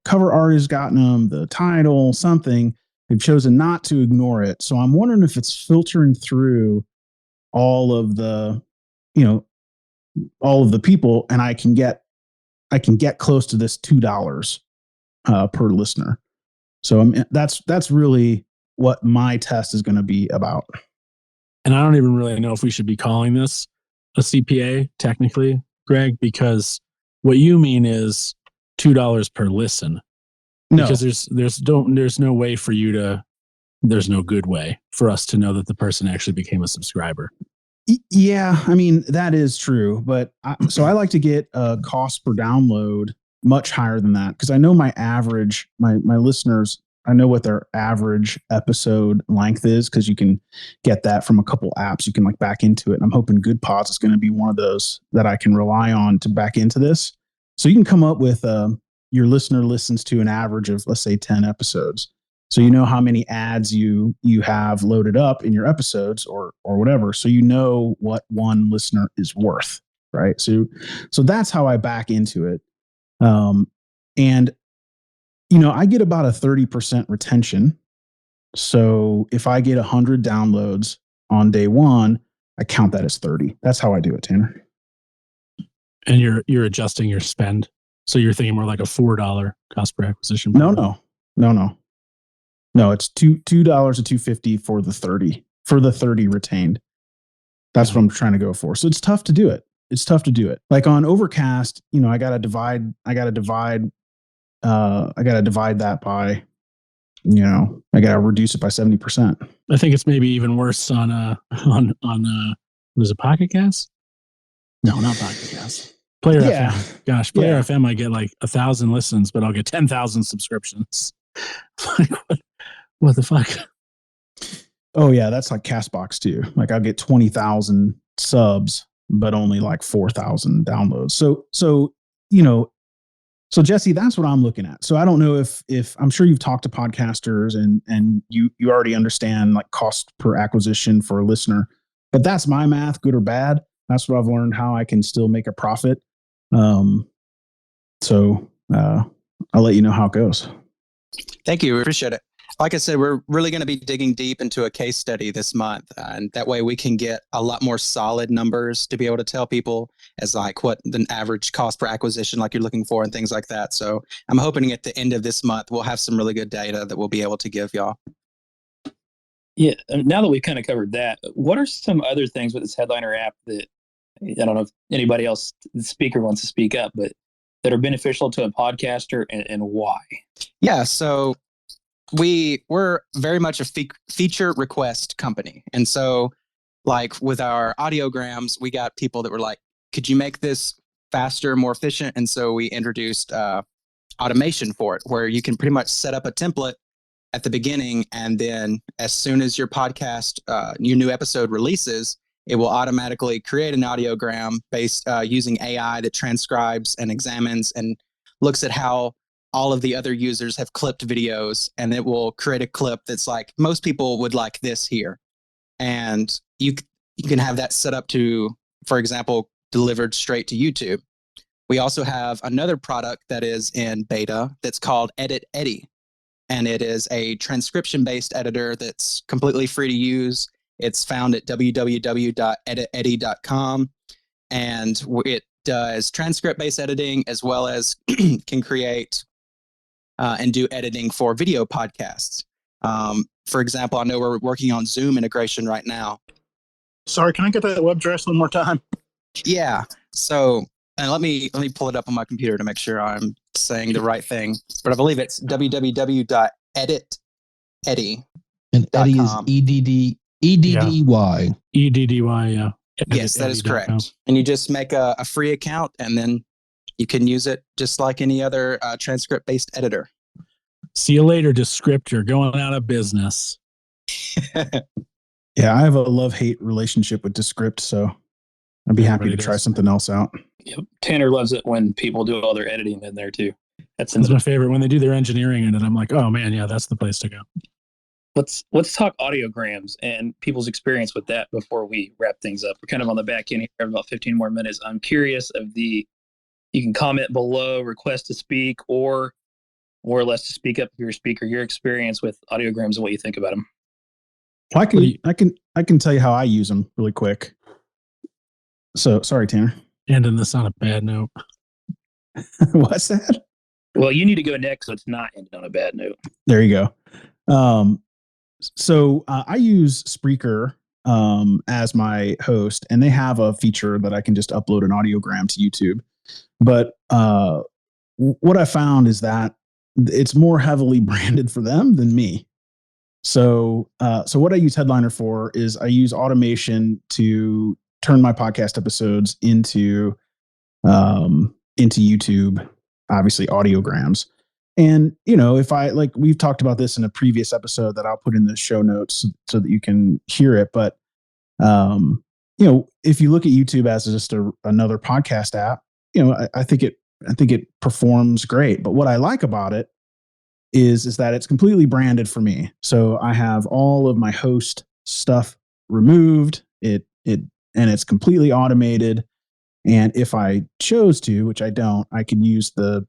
cover art has gotten them, the title, something. They've chosen not to ignore it. So I'm wondering if it's filtering through all of the people, and I can get close to this $2 per listener. So that's really what my test is going to be about. And I don't even really know if we should be calling this a CPA technically, Greg, because what you mean is $2 per listen. No. Because there's no way for you to, there's no good way for us to know that the person actually became a subscriber. Yeah, I mean, that is true. But so I like to get a cost per download much higher than that, because I know my average, my listeners, I know what their average episode length is, because you can get that from a couple apps. You can like back into it. And I'm hoping Goodpods is going to be one of those that I can rely on to back into this. So you can come up with your listener listens to an average of, let's say, 10 episodes. So you know how many ads you have loaded up in your episodes or whatever. So you know what one listener is worth, right? So that's how I back into it. And I get about a 30% retention. So if I get 100 downloads on day one, I count that as 30. That's how I do it, Tanner. And you're adjusting your spend. So you're thinking more like a $4 cost per acquisition. No, it's $2 to $2.50 for the 30 retained. That's what I'm trying to go for. So it's tough to do it. Like on Overcast, I got to divide that by, I got to reduce it by 70%. I think it's maybe even worse on was it Pocket Cast? No, not Pocket Cast. Player FM. Gosh, Player FM, I get like 1,000 listens, but I'll get 10,000 subscriptions. Like, what the fuck? Oh yeah, that's like Castbox too. Like I'll get 20,000 subs, but only like 4,000 downloads. So Jesse, that's what I'm looking at. So I don't know if I'm sure you've talked to podcasters and you already understand like cost per acquisition for a listener, but that's my math, good or bad. That's what I've learned, how I can still make a profit. So I'll let you know how it goes. Thank you. Appreciate it. Like I said, we're really going to be digging deep into a case study this month. And that way we can get a lot more solid numbers to be able to tell people as like what the average cost per acquisition like you're looking for and things like that. So I'm hoping at the end of this month, we'll have some really good data that we'll be able to give y'all. Yeah. Now that we've kind of covered that, what are some other things with this Headliner app that, I don't know if anybody else, the speaker wants to speak up, but that are beneficial to a podcaster and why? Yeah. So we're very much a feature request company. And so like with our audiograms, we got people that were like, could you make this faster, more efficient? And so we introduced automation for it, where you can pretty much set up a template at the beginning. And then as soon as your podcast, your new episode releases, it will automatically create an audiogram based using AI that transcribes and examines and looks at how all of the other users have clipped videos, and it will create a clip that's like, most people would like this here. And you can have that set up to, for example, delivered straight to YouTube. We also have another product that is in beta that's called Edit Eddy. And it is a transcription-based editor that's completely free to use. It's found at www.editeddy.com. And it does transcript-based editing as well as can create and do editing for video podcasts. For example, I know we're working on Zoom integration right now. Sorry, can I get that web address one more time? Yeah. So, and let me pull it up on my computer to make sure I'm saying the right thing. But I believe it's www.editeddy. And Eddie is EDDY. EDDY, yeah. Yes, that is correct. And you just make a free account, and then you can use it just like any other transcript-based editor. See you later, Descriptor. Going out of business. Yeah, I have a love-hate relationship with Descript, so I'd be happy to try something else out. Yep. Tanner loves it when people do all their editing in there too. That's my favorite. When they do their engineering in it, I'm like, oh man, yeah, that's the place to go. Let's talk audiograms and people's experience with that before we wrap things up. We're kind of on the back end here. We have about 15 more minutes. I'm curious you can comment below, request to speak, or more or less to speak up if you're a speaker, your experience with audiograms and what you think about them. Well, I can tell you how I use them really quick. So sorry, Tanner. Ending this on a bad note. What's that? Well, you need to go next, so it's not ended on a bad note. There you go. So I use Spreaker as my host, and they have a feature that I can just upload an audiogram to YouTube. But what I found is that it's more heavily branded for them than me. So what I use Headliner for is I use automation to turn my podcast episodes into YouTube, obviously audiograms. And, if we've talked about this in a previous episode that I'll put in the show notes so that you can hear it. But, if you look at YouTube as just another podcast app, I think it performs great. But what I like about it is that it's completely branded for me. So I have all of my host stuff removed. And it's completely automated. And if I chose to, which I don't, I could use the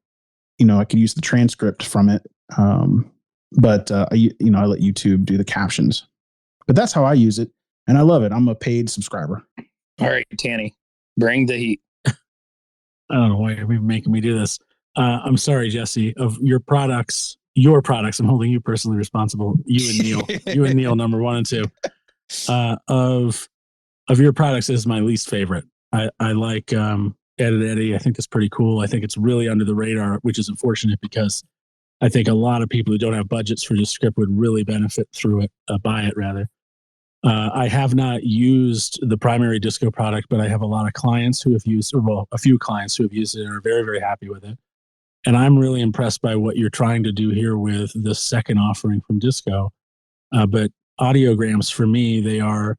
transcript from it. But I let YouTube do the captions. But that's how I use it, and I love it. I'm a paid subscriber. All right, Tanny, bring the heat. I don't know why you're making me do this. I'm sorry, Jesse. Of your products, I'm holding you personally responsible. You and Neil, number 1 and 2. Of your products, this is my least favorite. I like Edit. I think that's pretty cool. I think it's really under the radar, which is unfortunate because I think a lot of people who don't have budgets for Descript would really benefit through it, buy it rather. I have not used the primary Disco product, but I have a lot of clients who have used, a few clients who have used it and are very, very happy with it. And I'm really impressed by what you're trying to do here with the second offering from Disco. But audiograms, for me, they're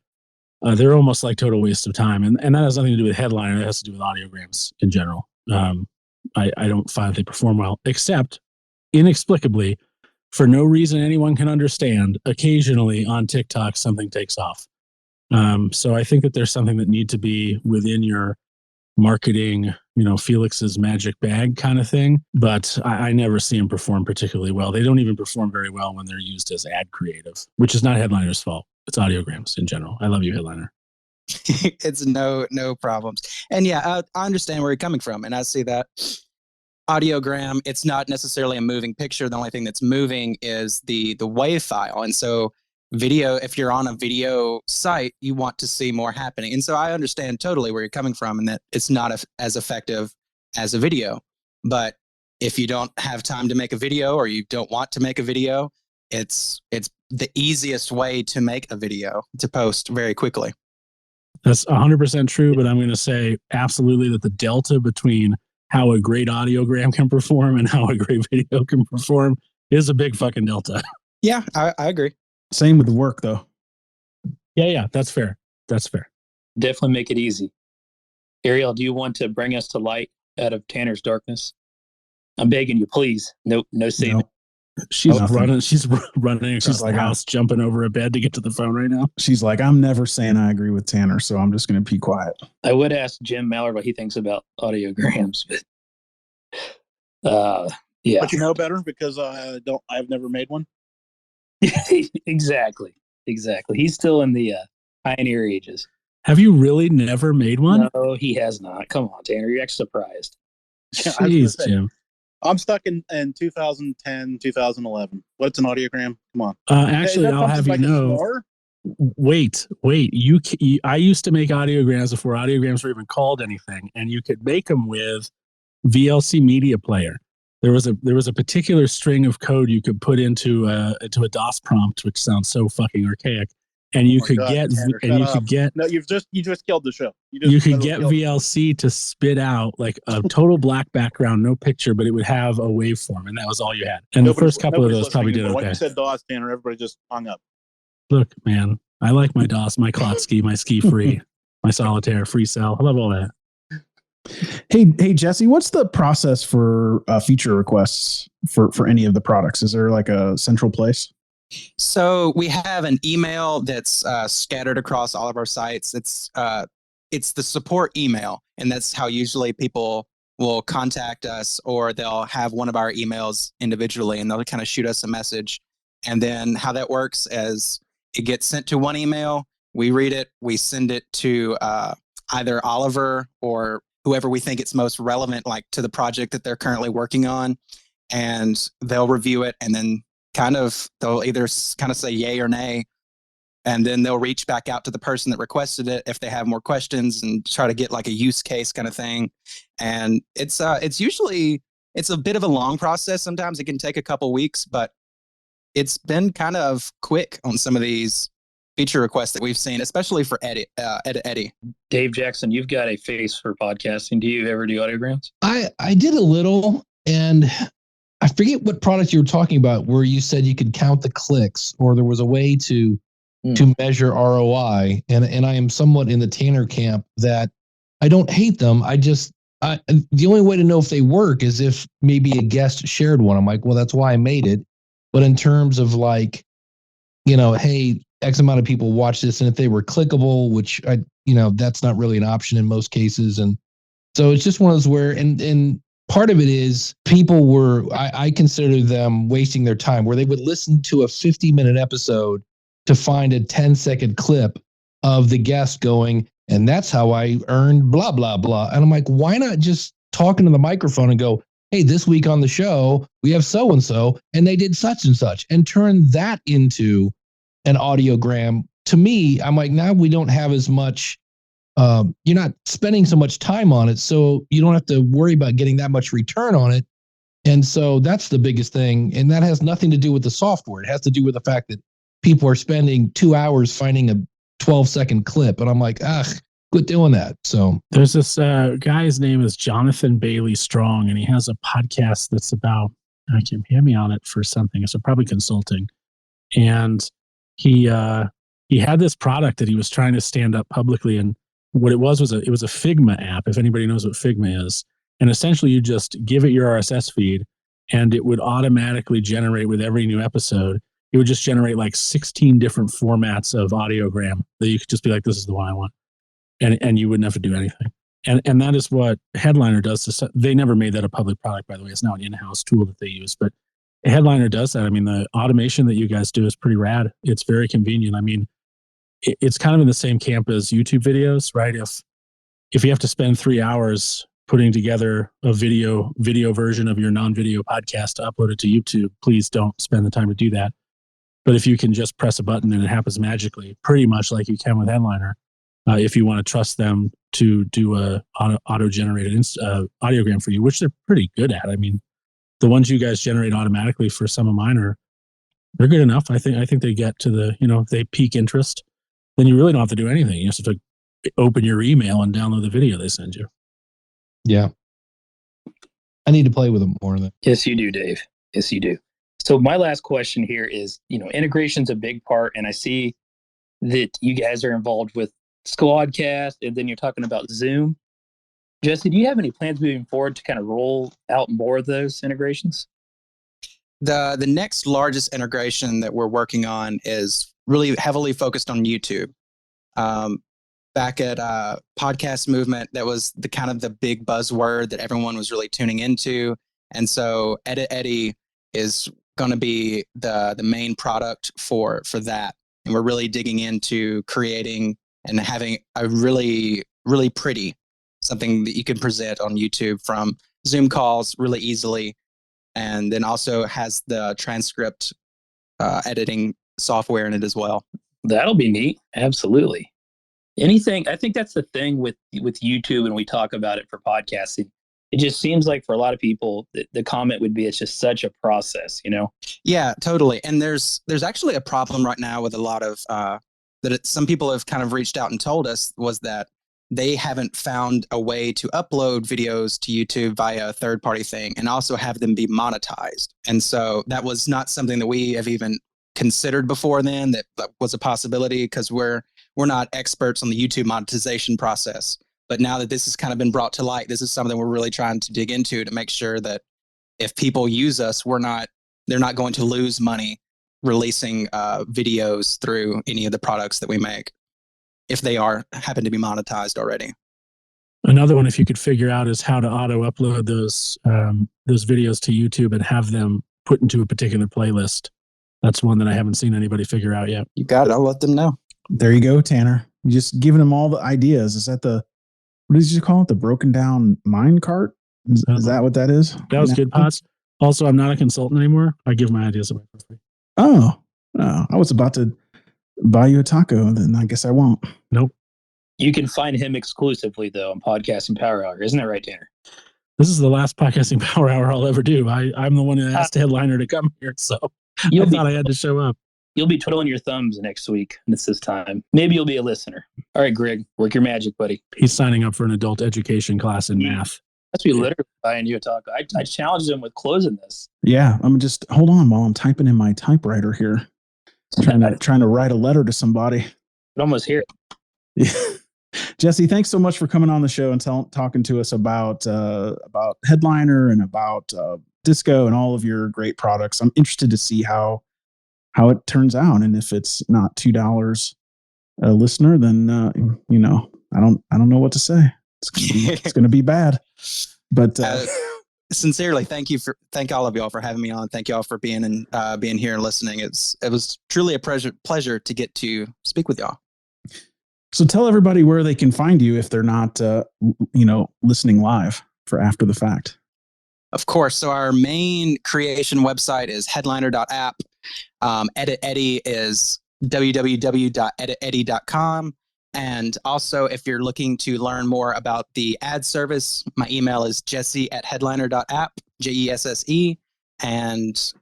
almost like total waste of time. And that has nothing to do with Headliner. That has to do with audiograms in general. I don't find they perform well, except inexplicably, for no reason anyone can understand, occasionally on TikTok, something takes off. So I think that there's something that needs to be within your marketing, Felix's magic bag kind of thing. But I never see them perform particularly well. They don't even perform very well when they're used as ad creative, which is not Headliner's fault. It's audiograms in general. I love you, Headliner. It's no problems. And yeah, I understand where you're coming from. And I see that audiogram, it's not necessarily a moving picture. The only thing that's moving is the WAV file. And so video, if you're on a video site, you want to see more happening. And so I understand totally where you're coming from and that it's not as effective as a video. But if you don't have time to make a video or you don't want to make a video, it's the easiest way to make a video to post very quickly. That's 100% true, but I'm going to say absolutely that the delta between how a great audiogram can perform and how a great video can perform is a big fucking delta. Yeah, I agree. Same with the work, though. Yeah, that's fair. Definitely make it easy. Ariel, do you want to bring us to light out of Tanner's darkness? I'm begging you, please. No saving. No. She's running across the house, jumping over a bed to get to the phone right now. She's like, I'm never saying I agree with Tanner, so I'm just going to be quiet. I would ask Jim Mallard what he thinks about audiograms, but yeah. But you know better because I've never made one. Exactly. He's still in the pioneer ages. Have you really never made one? No, he has not. Come on, Tanner, you're actually surprised. Jeez, Jim. I'm stuck in 2010, 2011. What's an audiogram? Come on. Actually, I'll have you know. Wait. I used to make audiograms before audiograms were even called anything, and you could make them with VLC Media Player. There was a particular string of code you could put into a DOS prompt, which sounds so fucking archaic, and you could get No, you just killed the show. You could get VLC to spit out like a total black background, no picture, but it would have a waveform, and that was all you had. And the first couple of those probably did okay. When you said DOS, Tanner, everybody just hung up. Look, man, I like my DOS, my Klotsky, my Ski Free, my Solitaire, Free Cell. I love all that. Hey, Jesse, what's the process for feature requests for any of the products? Is there like a central place? So we have an email that's scattered across all of our sites. It's the support email, and that's how usually people will contact us, or they'll have one of our emails individually, and they'll kind of shoot us a message. And then how that works is it gets sent to one email. We read it. We send it to either Oliver or whoever we think it's most relevant, like to the project that they're currently working on, and they'll review it, and then they'll either kind of say yay or nay, and then they'll reach back out to the person that requested it if they have more questions and try to get like a use case kind of thing. And it's usually a bit of a long process. Sometimes it can take a couple weeks, but it's been kind of quick on some of these feature requests that we've seen, especially for Eddie. Dave Jackson, you've got a face for podcasting. Do you ever do audiograms? I did a little, and I forget what product you were talking about where you said you could count the clicks, or there was a way to measure ROI. And I am somewhat in the Tanner camp that I don't hate them. The only way to know if they work is if maybe a guest shared one. I'm like, well, that's why I made it. But in terms of like, hey, X amount of people watch this, and if they were clickable, which that's not really an option in most cases. And so it's just one of those where, and part of it is people I consider them wasting their time, where they would listen to a 50-minute episode to find a 10-second clip of the guest going, and that's how I earned blah, blah, blah. And I'm like, why not just talk into the microphone and go, hey, this week on the show, we have so-and-so, and they did such and such, and turn that into an audiogram. To me, I'm like, now we don't have as much, you're not spending so much time on it, so you don't have to worry about getting that much return on it. And so that's the biggest thing. And that has nothing to do with the software. It has to do with the fact that people are spending 2 hours finding a 12-second clip. And I'm like, quit doing that. So there's this guy's name is Jonathan Bailey Strong, and he has a podcast that's about, I can't hear me on it for something. So probably consulting. And he had this product that he was trying to stand up publicly. And what it was it was a Figma app, if anybody knows what Figma is. And essentially you just give it your RSS feed, and it would automatically generate with every new episode. It would just generate like 16 different formats of audiogram that you could just be like, this is the one I want. And you wouldn't have to do anything. And that is what Headliner does. They never made that a public product, by the way. It's now an in-house tool that they use. But Headliner does that. I mean, the automation that you guys do is pretty rad. It's very convenient. I mean, it's kind of in the same camp as YouTube videos, right? If you have to spend 3 hours putting together a video version of your non-video podcast to upload it to YouTube, please don't spend the time to do that. But if you can just press a button and it happens magically, pretty much like you can with Headliner, if you want to trust them to do a auto-generated audiogram for you, which they're pretty good at. I mean, the ones you guys generate automatically for some of mine they're good enough. I think they get to if they pique interest, then you really don't have to do anything. You just have to open your email and download the video they send you. Yeah. I need to play with them more of that. Yes, you do, Dave. Yes, you do. So my last question here is, integration's a big part, and I see that you guys are involved with Squadcast, and then you're talking about Zoom. Jesse, do you have any plans moving forward to kind of roll out more of those integrations? The next largest integration that we're working on is really heavily focused on YouTube. Back at Podcast Movement, that was the kind of the big buzzword that everyone was really tuning into. And so Eddie is going to be the main product for that. And we're really digging into creating and having a really, really pretty something that you can present on YouTube from Zoom calls really easily. And then also has the transcript editing software in it as well. That'll be neat. Absolutely. Anything. I think that's the thing with YouTube, and we talk about it for podcasting. It just seems like for a lot of people, the comment would be, it's just such a process, you know? Yeah, totally. And there's actually a problem right now with a lot of some people have kind of reached out and told us was that they haven't found a way to upload videos to YouTube via a third-party thing and also have them be monetized. And so that was not something that we have even considered before then, that was a possibility, because we're not experts on the YouTube monetization process. But now that this has kind of been brought to light, this is something we're really trying to dig into to make sure that if people use us, they're not going to lose money releasing videos through any of the products that we make, if they happen to be monetized already. Another one, if you could figure out, is how to auto upload those videos to YouTube and have them put into a particular playlist. That's one that I haven't seen anybody figure out yet. You got it. I'll let them know. There you go, Tanner. You're just giving them all the ideas. Is that what did you call it? The broken down mine cart? Is that what that is? That was Goodpods. Also, I'm not a consultant anymore. I give my ideas away for free. Oh, I was about to buy you a taco, then I guess I won't. Nope. You can find him exclusively, though, on Podcasting Power Hour. Isn't that right, Tanner? This is the last Podcasting Power Hour I'll ever do. I'm the one that asked Headliner to come here, so I thought I had to show up. You'll be twiddling your thumbs next week, and it's this time. Maybe you'll be a listener. All right, Greg, work your magic, buddy. He's signing up for an adult education class in math. That's me literally buying you a taco. I challenged him with closing this. Yeah, I'm just hold on while I'm typing in my typewriter here. Trying to write a letter to somebody. I almost hear it. Yeah. Jesse, thanks so much for coming on the show and talking to us about Headliner and about Disco and all of your great products. I'm interested to see how it turns out, and if it's not $2 a listener, then I don't know what to say. It's gonna be bad. But sincerely, thank all of y'all for having me on. Thank y'all for being here and listening. It was truly a pleasure to get to speak with y'all. So tell everybody where they can find you if they're not listening live for after the fact. Of course. So our main creation website is headliner.app. Edit Eddie is www.editeddy.com. And also, if you're looking to learn more about the ad service, my email is jesse@headliner.app, JESSE. And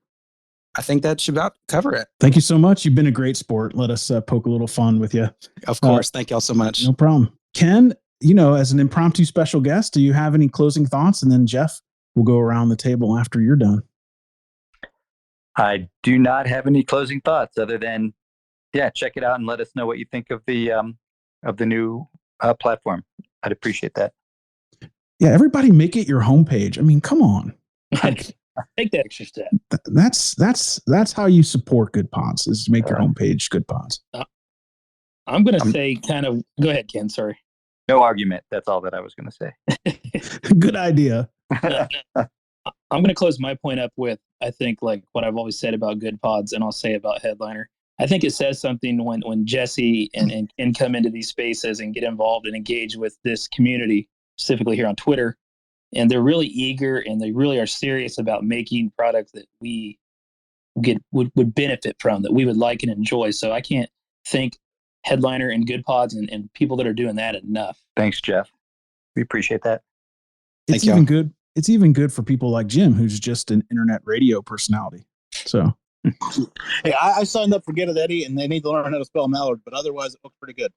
I think that should about cover it. Thank you so much. You've been a great sport. Let us poke a little fun with you. Of course. Thank y'all so much. No problem. Ken, as an impromptu special guest, do you have any closing thoughts? And then Jeff will go around the table after you're done. I do not have any closing thoughts other than, check it out and let us know what you think of the new platform. I'd appreciate that. Yeah, everybody make it your homepage. I mean, come on. Take that extra step. That's how you support Goodpods, is to make your homepage Goodpods. I'm going to say go ahead, Ken. Sorry. No argument. That's all that I was going to say. Good idea. I'm going to close my point up with, I think, like what I've always said about Goodpods, and I'll say about Headliner. I think it says something when Jesse and come into these spaces and get involved and engage with this community, specifically here on Twitter. And they're really eager and they really are serious about making products that we would benefit from, that we would like and enjoy. So I can't thank Headliner and Goodpods and people that are doing that enough. Thanks, Jeff. We appreciate that. It's even good. It's even good for people like Jim, who's just an internet radio personality. So, hey, I signed up for Get It Eddie, and they need to learn how to spell Mallard, but otherwise it looks pretty good.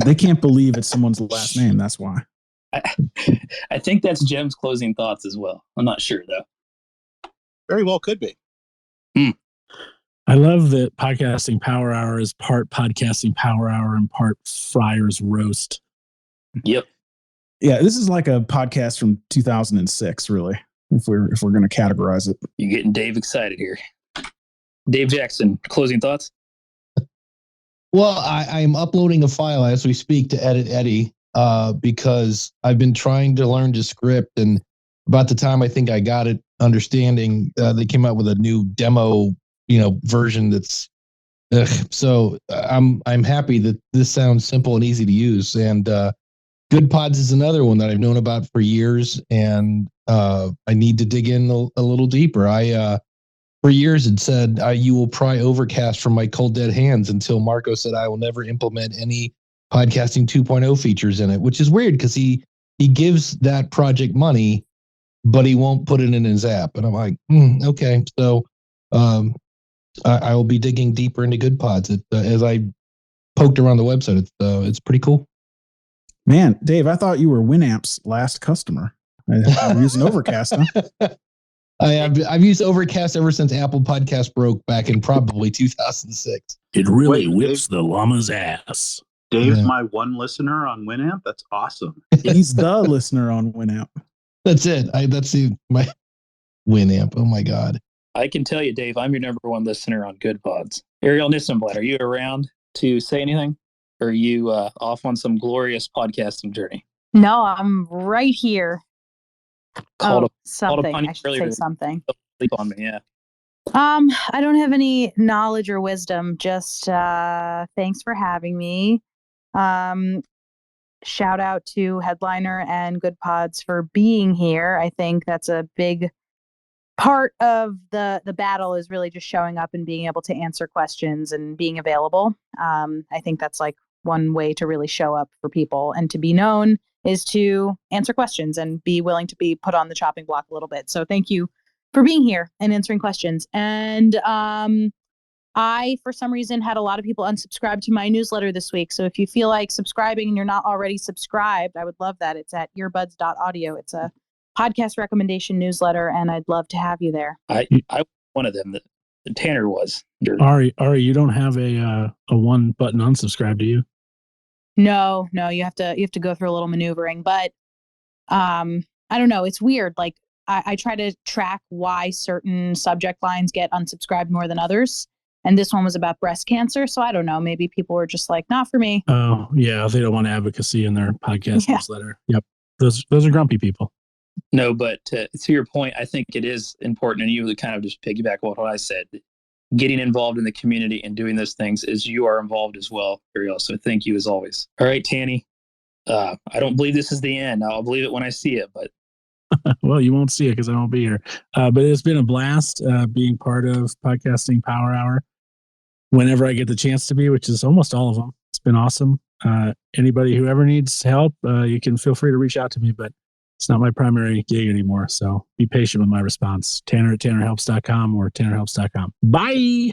They can't believe it's someone's last name. That's why. I think that's Jim's closing thoughts as well. I'm not sure, though. Very well could be. I love that Podcasting Power Hour is part Podcasting Power Hour and part Friars Roast. Yep. Yeah, this is like a podcast from 2006, really, if we're going to categorize it. You're getting Dave excited here. Dave Jackson, closing thoughts? Well, I'm uploading a file as we speak to Edit Eddie because I've been trying to learn to script, and about the time I think I got it understanding, they came out with a new demo, version that's. So I'm happy that this sounds simple and easy to use, and Goodpods is another one that I've known about for years, and I need to dig in a little deeper. I for years had said, you will pry Overcast from my cold dead hands, until Marco said, I will never implement any podcasting 2.0 features in it, which is weird because he gives that project money, but he won't put it in his app. And I'm like, okay. So I will be digging deeper into Goodpods as I poked around the website. It's pretty cool. Man, Dave, I thought you were Winamp's last customer. I'm using Overcast, huh? I've used Overcast ever since Apple Podcast broke back in probably 2006. It really whips the llama's ass. Dave's my one listener on Winamp. That's awesome. He's the listener on Winamp. That's it. That's my Winamp. Oh my God. I can tell you, Dave, I'm your number one listener on Goodpods. Ariel Nissenblatt, are you around to say anything? Or are you off on some glorious podcasting journey? No, I'm right here. Something. I should earlier. say something. Sleep on me, yeah. I don't have any knowledge or wisdom. Just thanks for having me. Shout out to Headliner and Goodpods for being here. I think that's a big part of the battle, is really just showing up and being able to answer questions and being available. I think that's like one way to really show up for people and to be known, is to answer questions and be willing to be put on the chopping block a little bit. So thank you for being here and answering questions. And I, for some reason, had a lot of people unsubscribe to my newsletter this week. So if you feel like subscribing and you're not already subscribed, I would love that. It's at earbuds.audio. It's a podcast recommendation newsletter, and I'd love to have you there. I one of them. The Tanner was. Ari, you don't have a one button unsubscribe, do you? No, you have to go through a little maneuvering, but I don't know. It's weird. Like I try to track why certain subject lines get unsubscribed more than others. And this one was about breast cancer. So I don't know. Maybe people were just like, not for me. Oh, yeah. They don't want advocacy in their podcast newsletter. Yep. Those are grumpy people. No, but to your point, I think it is important. And you would kind of just piggyback on what I said. Getting involved in the community and doing those things as you are involved as well, Ariel. So thank you as always. All right, Tanny. I don't believe this is the end. I'll believe it when I see it, but well, you won't see it because I won't be here. But it's been a blast being part of Podcasting Power Hour whenever I get the chance to be, which is almost all of them. It's been awesome. Anybody who ever needs help, you can feel free to reach out to me, but it's not my primary gig anymore. So be patient with my response. Tanner at tannerhelps.com or tannerhelps.com. Bye.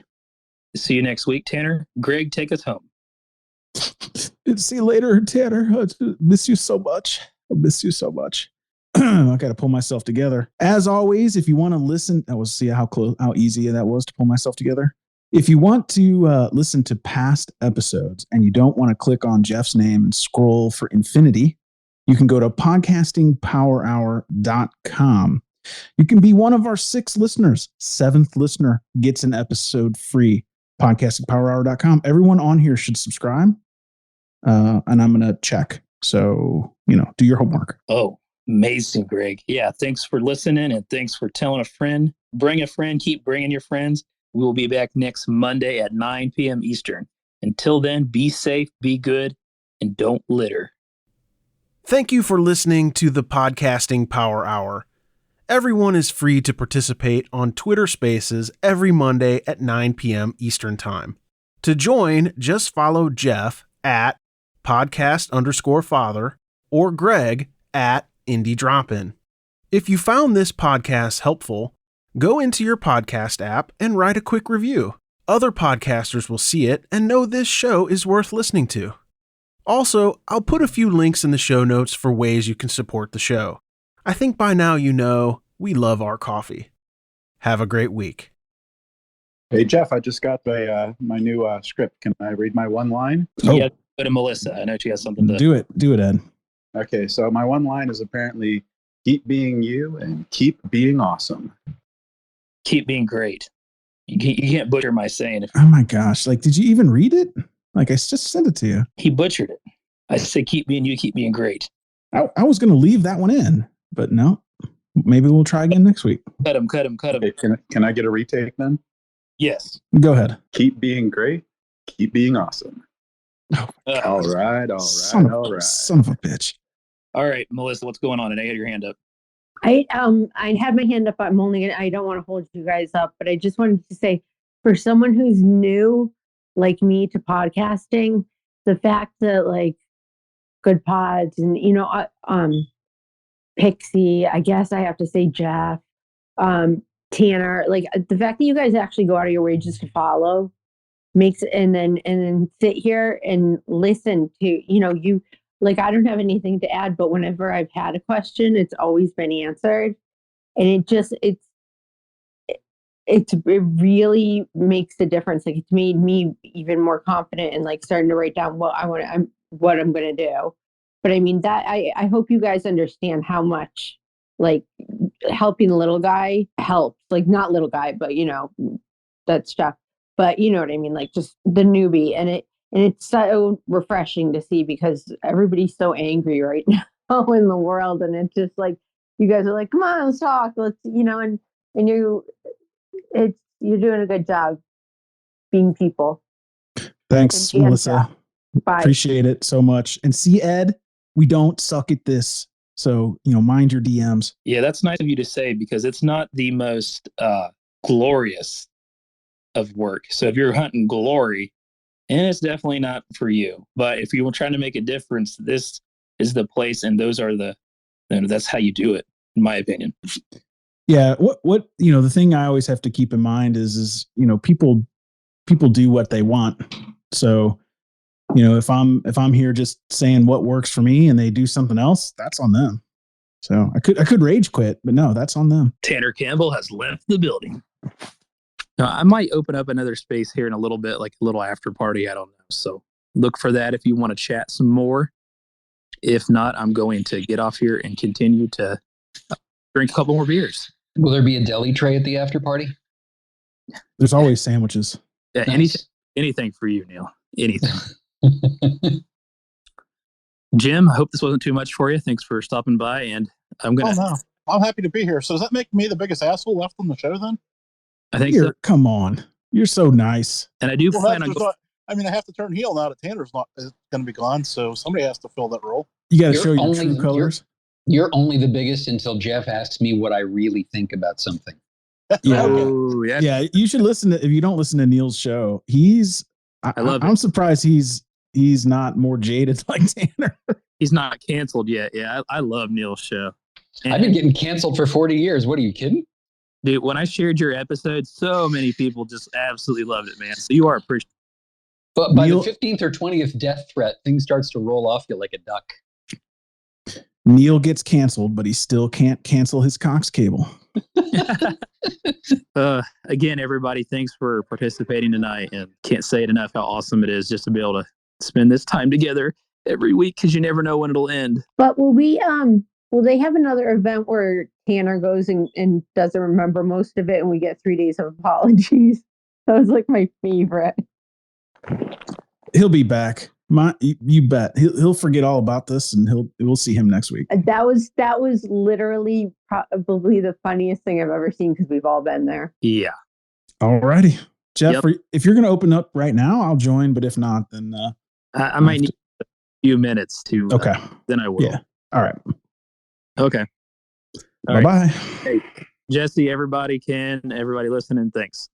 See you next week, Tanner. Greg, take us home. See you later, Tanner. I miss you so much. I miss you so much. I got to pull myself together. As always, if you want to listen, see how easy that was to pull myself together. If you want to listen to past episodes and you don't want to click on Jeff's name and scroll for infinity, you can go to podcastingpowerhour.com. You can be one of our 6 listeners. 7th listener gets an episode free. Podcastingpowerhour.com. Everyone on here should subscribe. And I'm going to check. So, do your homework. Oh, amazing, Greg. Yeah, thanks for listening and thanks for telling a friend. Bring a friend. Keep bringing your friends. We will be back next Monday at 9 p.m. Eastern. Until then, be safe, be good, and don't litter. Thank you for listening to the Podcasting Power Hour. Everyone is free to participate on Twitter Spaces every Monday at 9 p.m. Eastern Time. To join, just follow Jeff at podcast_father or Greg at Indie Drop-In. If you found this podcast helpful, go into your podcast app and write a quick review. Other podcasters will see it and know this show is worth listening to. Also, I'll put a few links in the show notes for ways you can support the show. I think by now you know we love our coffee. Have a great week. Hey, Jeff, I just got my new script. Can I read my one line? Yeah, go to Melissa. I know she has something to... Do it, Ed. Okay, so my one line is apparently keep being you and keep being awesome. Keep being great. You can't butcher my saying it. Oh my gosh. Did you even read it? I just sent it to you. He butchered it. I say keep being you, keep being great. I was going to leave that one in, but no. Maybe we'll try again next week. Cut him. Hey, can I get a retake then? Yes. Go ahead. Keep being great. Keep being awesome. Oh, all right. Son of a bitch. All right, Melissa, what's going on? And I had your hand up. I had my hand up. I don't want to hold you guys up, but I just wanted to say, for someone who's new like me to podcasting, the fact that like Goodpods and Pixie, I guess I have to say Jeff, Tanner, like the fact that you guys actually go out of your way just to follow makes it, and then sit here and listen to, you, like, I don't have anything to add, but whenever I've had a question, it's always been answered. And it really makes a difference. Like, it's made me even more confident in like starting to write down what I'm going to do. But I mean, that I hope you guys understand how much like helping the little guy helps, like not little guy, but that stuff. But you know what I mean? Like just the newbie, and it's so refreshing to see, because everybody's so angry right now in the world. And it's just like, you guys are like, come on, let's talk. Let's, and you're doing a good job being people. Thanks, Melissa. Bye. Appreciate it so much. And see, Ed, we don't suck at this. So, mind your DMs. Yeah, that's nice of you to say, because it's not the most glorious of work. So if you're hunting glory, and it's definitely not for you. But if you were trying to make a difference, this is the place, and that's how you do it, in my opinion. Yeah. What the thing I always have to keep in mind is people do what they want. So, if I'm here just saying what works for me and they do something else, that's on them. So I could rage quit, but no, that's on them. Tanner Campbell has left the building. Now, I might open up another space here in a little bit, like a little after party. I don't know. So look for that if you want to chat some more. If not, I'm going to get off here and continue to drink a couple more beers. Will there be a deli tray at the after party? There's always sandwiches. Yeah, Nice. anything for you, Neil. Anything. Jim, I hope this wasn't too much for you. Thanks for stopping by, and I'm gonna. Oh no, I'm happy to be here. So does that make me the biggest asshole left on the show then? I think so. Come on, you're so nice. And I do plan on. I have to turn heel now that Tanner's not going to be gone, so somebody has to fill that role. You got to show your true colors. You're only the biggest until Jeff asks me what I really think about something. Yeah, oh, yeah. You should listen to. If you don't listen to Neil's show, I love. I'm surprised he's not more jaded like Tanner. He's not canceled yet. Yeah, I love Neil's show. And I've been getting canceled for 40 years. What are you kidding? Dude, when I shared your episode, so many people just absolutely loved it, man. So you are appreciated. But by the 15th or 20th death threat, things starts to roll off you like a duck. Neil gets canceled, but he still can't cancel his Cox cable. Again, everybody, thanks for participating tonight, and can't say it enough how awesome it is just to be able to spend this time together every week, because you never know when it'll end. But will they have another event where Tanner goes and doesn't remember most of it, and we get 3 days of apologies? That was like my favorite. He'll be back. You bet. He'll forget all about this, and we'll see him next week. That was literally probably the funniest thing I've ever seen, because we've all been there. Yeah. All righty, Jeff. Yep. If you're going to open up right now, I'll join. But if not, then I might need a few minutes to. Okay. Then I will. Yeah. All right. Okay. Bye bye. Hey, Jesse, everybody listening, thanks.